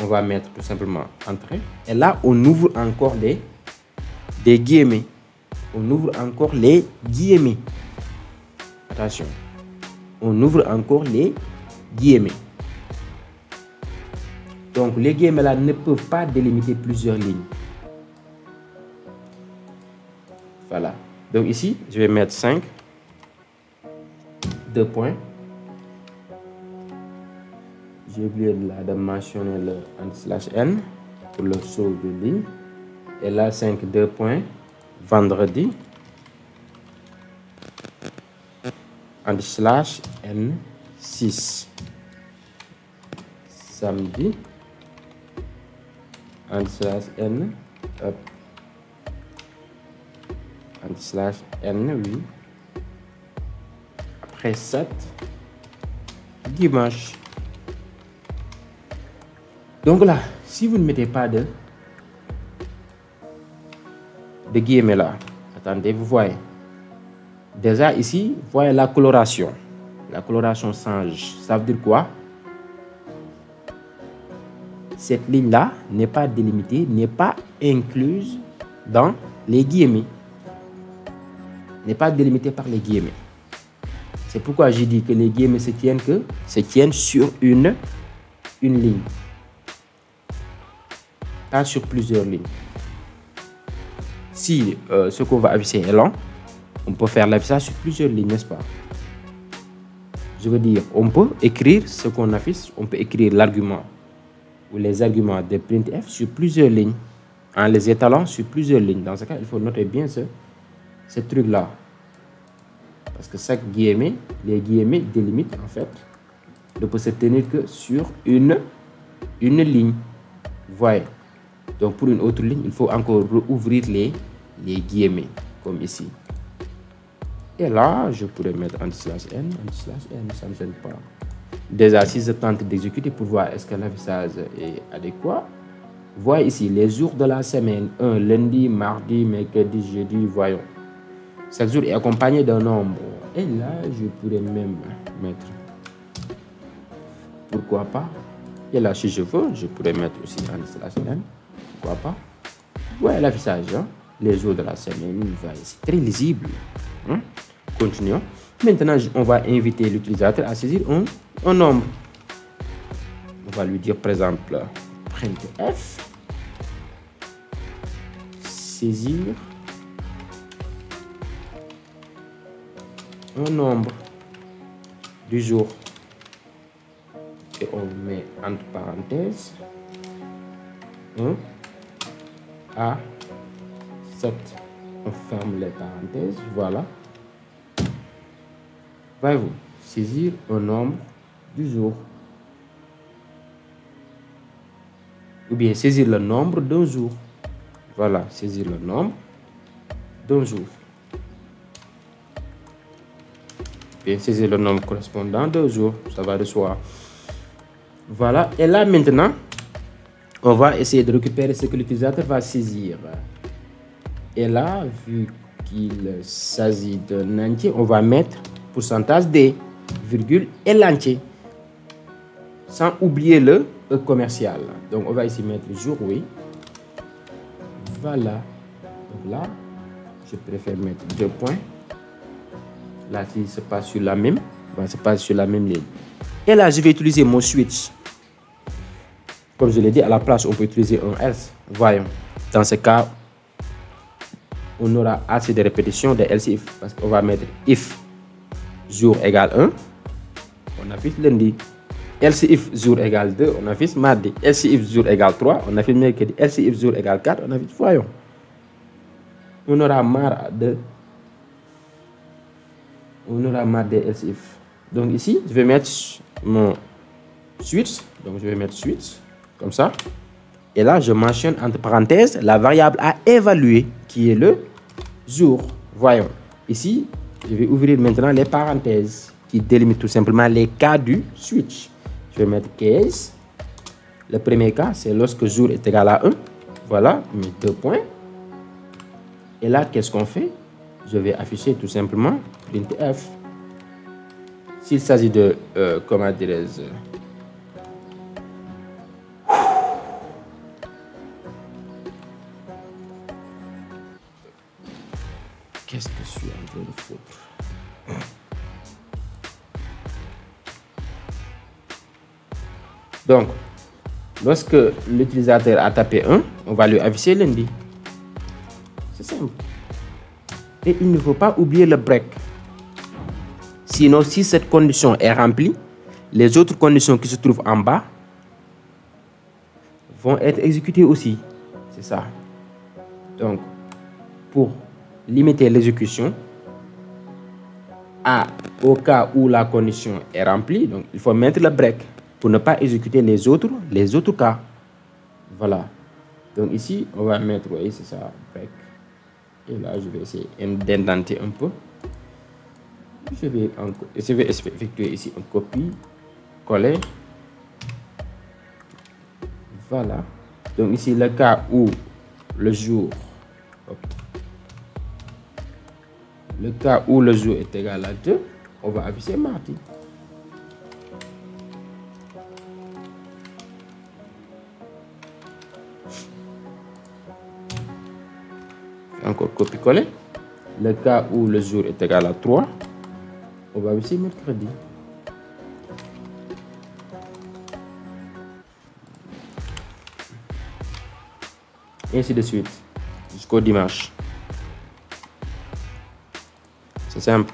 Speaker 1: on va mettre tout simplement entrée. Et là, on ouvre encore des guillemets. On ouvre encore les guillemets. Attention. On ouvre encore les guillemets. Donc, les guillemets là ne peuvent pas délimiter plusieurs lignes. Voilà. Donc ici, je vais mettre 5. 2 points. J'ai oublié de mentionner le slash n pour le saut de ligne. Et là, 5, 2 points. Vendredi. Slash n 6. Samedi. Slash n /n, oui. Après 7, dimanche. Donc là, si vous ne mettez pas de guillemets là, attendez, vous voyez. Déjà ici, vous voyez la coloration. La coloration change. Ça veut dire quoi? Cette ligne-là n'est pas délimitée, n'est pas incluse dans les guillemets. N'est pas délimitée par les guillemets. C'est pourquoi j'ai dit que les guillemets se tiennent sur une ligne. Pas sur plusieurs lignes. Si ce qu'on va afficher est long, on peut faire l'affichage sur plusieurs lignes, n'est-ce pas? Je veux dire, on peut écrire ce qu'on affiche, on peut écrire l'argument ou les arguments de printf sur plusieurs lignes, en les étalant sur plusieurs lignes. Dans ce cas, il faut noter bien ce truc-là. Parce que chaque guillemet, les guillemets délimitent en fait, ne peut se tenir que sur une ligne. Vous voyez? Donc pour une autre ligne, il faut encore rouvrir les guillemets, comme ici. Et là, je pourrais mettre /n, ça ne gêne pas. Déjà, si je tente d'exécuter pour voir est-ce que l'affichage est adéquat, voyez ici les jours de la semaine, lundi, mardi, mercredi, jeudi, voyons. Chaque jour est accompagné d'un nombre. Et là, je pourrais même mettre, pourquoi pas. Et là, si je veux, je pourrais mettre aussi /n, pourquoi pas. Voyez l'affichage, hein? Les jours de la semaine, voyez, c'est très lisible. Hein? Continuons. Maintenant, on va inviter l'utilisateur à saisir un nombre. On va lui dire, par exemple, printf, saisir un nombre du jour. Et on met entre parenthèses 1 à 7. On ferme les parenthèses, voilà. Voyez-vous, saisir un nombre du jour. Ou bien saisir le nombre d'un jour. Voilà, saisir le nombre d'un jour. Bien, saisir le nombre correspondant d'un jour, ça va de soi. Voilà, et là maintenant, on va essayer de récupérer ce que l'utilisateur va saisir. Et là, vu qu'il s'agit d'un entier, on va mettre pourcentage D, virgule et l'entier, sans oublier le commercial. Donc on va ici mettre le jour, oui. Voilà. Donc là, je préfère mettre 2 points. Là, si se passe sur la même, se passe sur la même ligne. Et là, je vais utiliser mon switch. Comme je l'ai dit, à la place, on peut utiliser un else. Voyons. Dans ce cas, on aura assez de répétitions de else if. Parce qu'on va mettre if jour égale 1, on affiche lundi. Else if jour égale 2, on affiche mardi. Else if jour égale 3, on affiche mercredi. Else if jour égale 4, on affiche, voyons. On aura marre de else if. Donc ici, je vais mettre mon switch. Donc je vais mettre switch, comme ça. Et là, je mentionne entre parenthèses la variable à évaluer, qui est le jour. Voyons. Ici, je vais ouvrir maintenant les parenthèses qui délimitent tout simplement les cas du switch. Je vais mettre case. Le premier cas, c'est lorsque jour est égal à 1. Voilà, je mets 2 points. Et là, qu'est-ce qu'on fait? Je vais afficher tout simplement printf. S'il s'agit de, comment dirais-je, qu'est-ce que je suis en train de foutre? Donc, lorsque l'utilisateur a tapé 1, on va lui afficher lundi. C'est simple. Et il ne faut pas oublier le break. Sinon, si cette condition est remplie, les autres conditions qui se trouvent en bas vont être exécutées aussi. C'est ça. Donc, pour limiter l'exécution au cas où la condition est remplie, donc il faut mettre le break pour ne pas exécuter les autres cas. Voilà. Donc ici, on va mettre, oui, c'est ça, break. Et là, je vais essayer d'indenter un peu. Je vais effectuer ici un copie-coller. Voilà. Donc ici, le cas où le jour, le cas où le jour est égal à 2, on va afficher mardi. Encore copier-coller. Le cas où le jour est égal à 3, on va afficher mercredi. Et ainsi de suite, jusqu'au dimanche. C'est simple.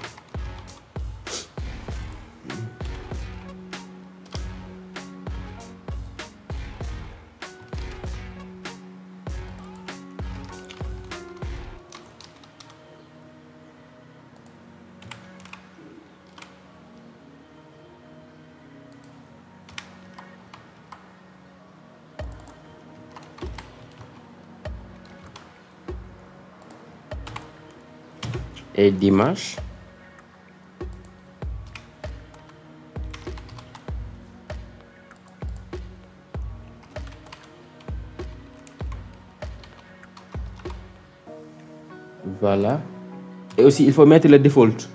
Speaker 1: Et dimanche. Voilà. Et aussi, il faut mettre le default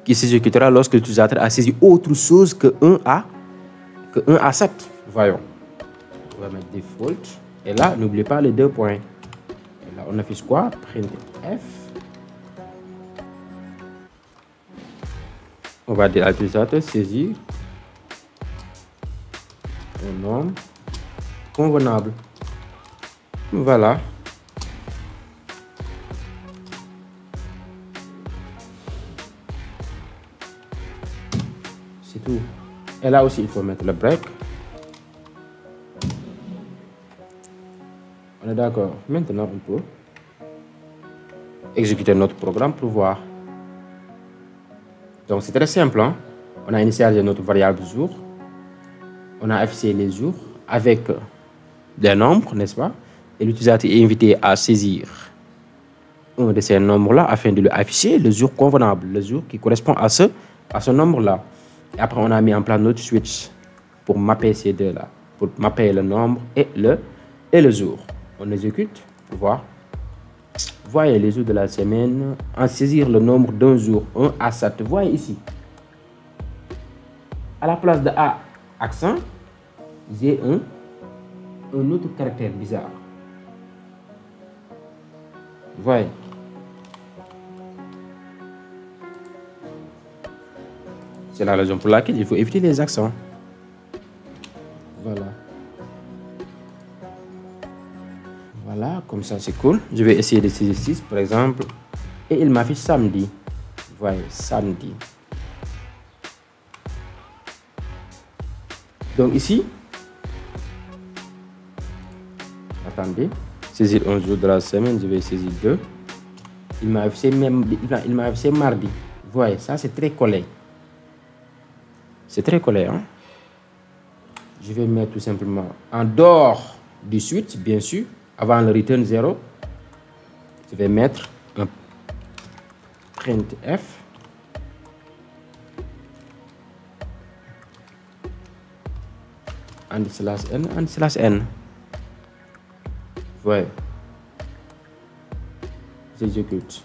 Speaker 1: qui s'exécutera lorsque l'utilisateur a saisi autre chose que 1 à 7. Voyons. On va mettre default. Et là, n'oubliez pas les 2 points. Et là, on affiche quoi? Printf. On va dire à l'utilisateur saisir un nombre convenable. Voilà. C'est tout. Et là aussi, il faut mettre le break. On est d'accord. Maintenant, on peut exécuter notre programme pour voir. Donc, c'est très simple. Hein? On a initialisé notre variable jour. On a affiché les jours avec des nombres, n'est-ce pas? Et l'utilisateur est invité à saisir un de ces nombres-là afin de lui afficher le jour convenable, le jour qui correspond à ce nombre-là. Et après, on a mis en place notre switch pour mapper ces deux-là, pour mapper le nombre et le jour. On exécute pour voir. Voyez les jours de la semaine, en saisir le nombre d'un jour, 1 à 7. Voyez ici. À la place de A, accent, j'ai un autre caractère bizarre. Voyez. C'est la raison pour laquelle il faut éviter les accents. Voilà. Voilà, comme ça c'est cool. Je vais essayer de saisir 6 par exemple. Et il m'affiche samedi. Voyez, samedi. Donc ici, attendez, saisir un jour de la semaine, je vais saisir 2. Il m'a affiché mardi. Vous voyez, ça c'est très collé. C'est très collé, hein? Je vais mettre tout simplement en dehors du switch, bien sûr, avant le return 0. Je vais mettre un printf. /n. Voyez. J'exécute.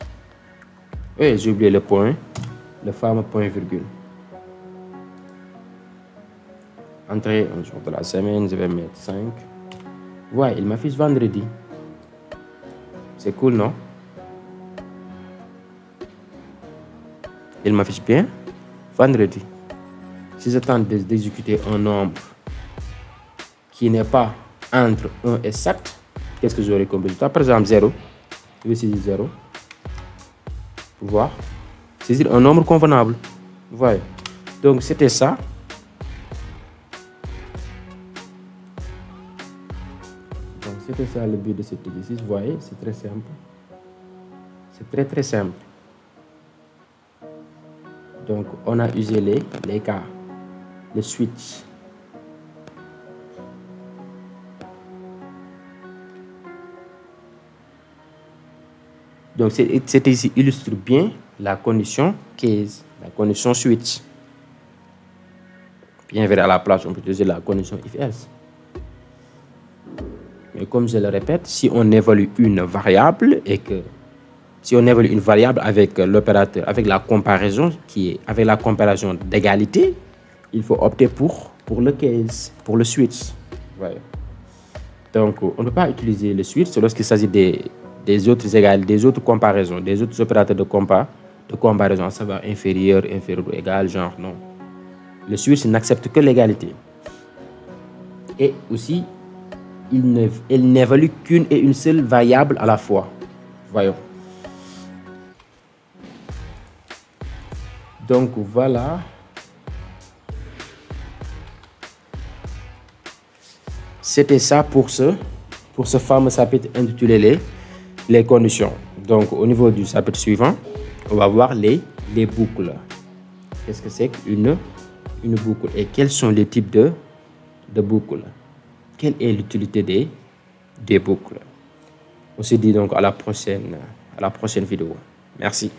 Speaker 1: Oui, j'ai oublié le point, le fameux point virgule. Entrée un jour de la semaine, je vais mettre 5. Voyez, il m'affiche vendredi. C'est cool, non? Il m'affiche bien vendredi. Si je tente d'exécuter un nombre qui n'est pas entre 1 et 7, qu'est-ce que j'aurai comme résultat? Par exemple, 0. Je vais saisir 0. Pour voir. Saisir un nombre convenable. Vous voyez. Donc, c'était ça. Donc, c'était ça le but de cet exercice. Vous voyez, c'est très simple. C'est très, très simple. Donc, on a usé les cas, le switch. Donc, cet ici illustre bien la condition case, la condition switch. Bien vrai, à la place, on peut utiliser la condition if-else. Mais comme je le répète, si on évalue une variable et que si on évalue une variable avec l'opérateur, avec la comparaison avec la comparaison d'égalité, il faut opter pour le case, pour le switch. Voilà. Donc, on ne peut pas utiliser le switch lorsqu'il s'agit des autres égales, des autres comparaisons, des autres opérateurs de comparaison, à savoir inférieur, inférieur ou égal, genre non. Le switch n'accepte que l'égalité. Et aussi, il n'évalue qu'une et une seule variable à la fois. Voyons. Donc voilà. C'était ça pour ce fameux chapitre intitulé les conditions. Donc au niveau du chapitre suivant, on va voir les boucles. Qu'est-ce que c'est qu'une boucle et quels sont les types de boucles? Quelle est l'utilité des boucles? On se dit donc à la prochaine vidéo. Merci.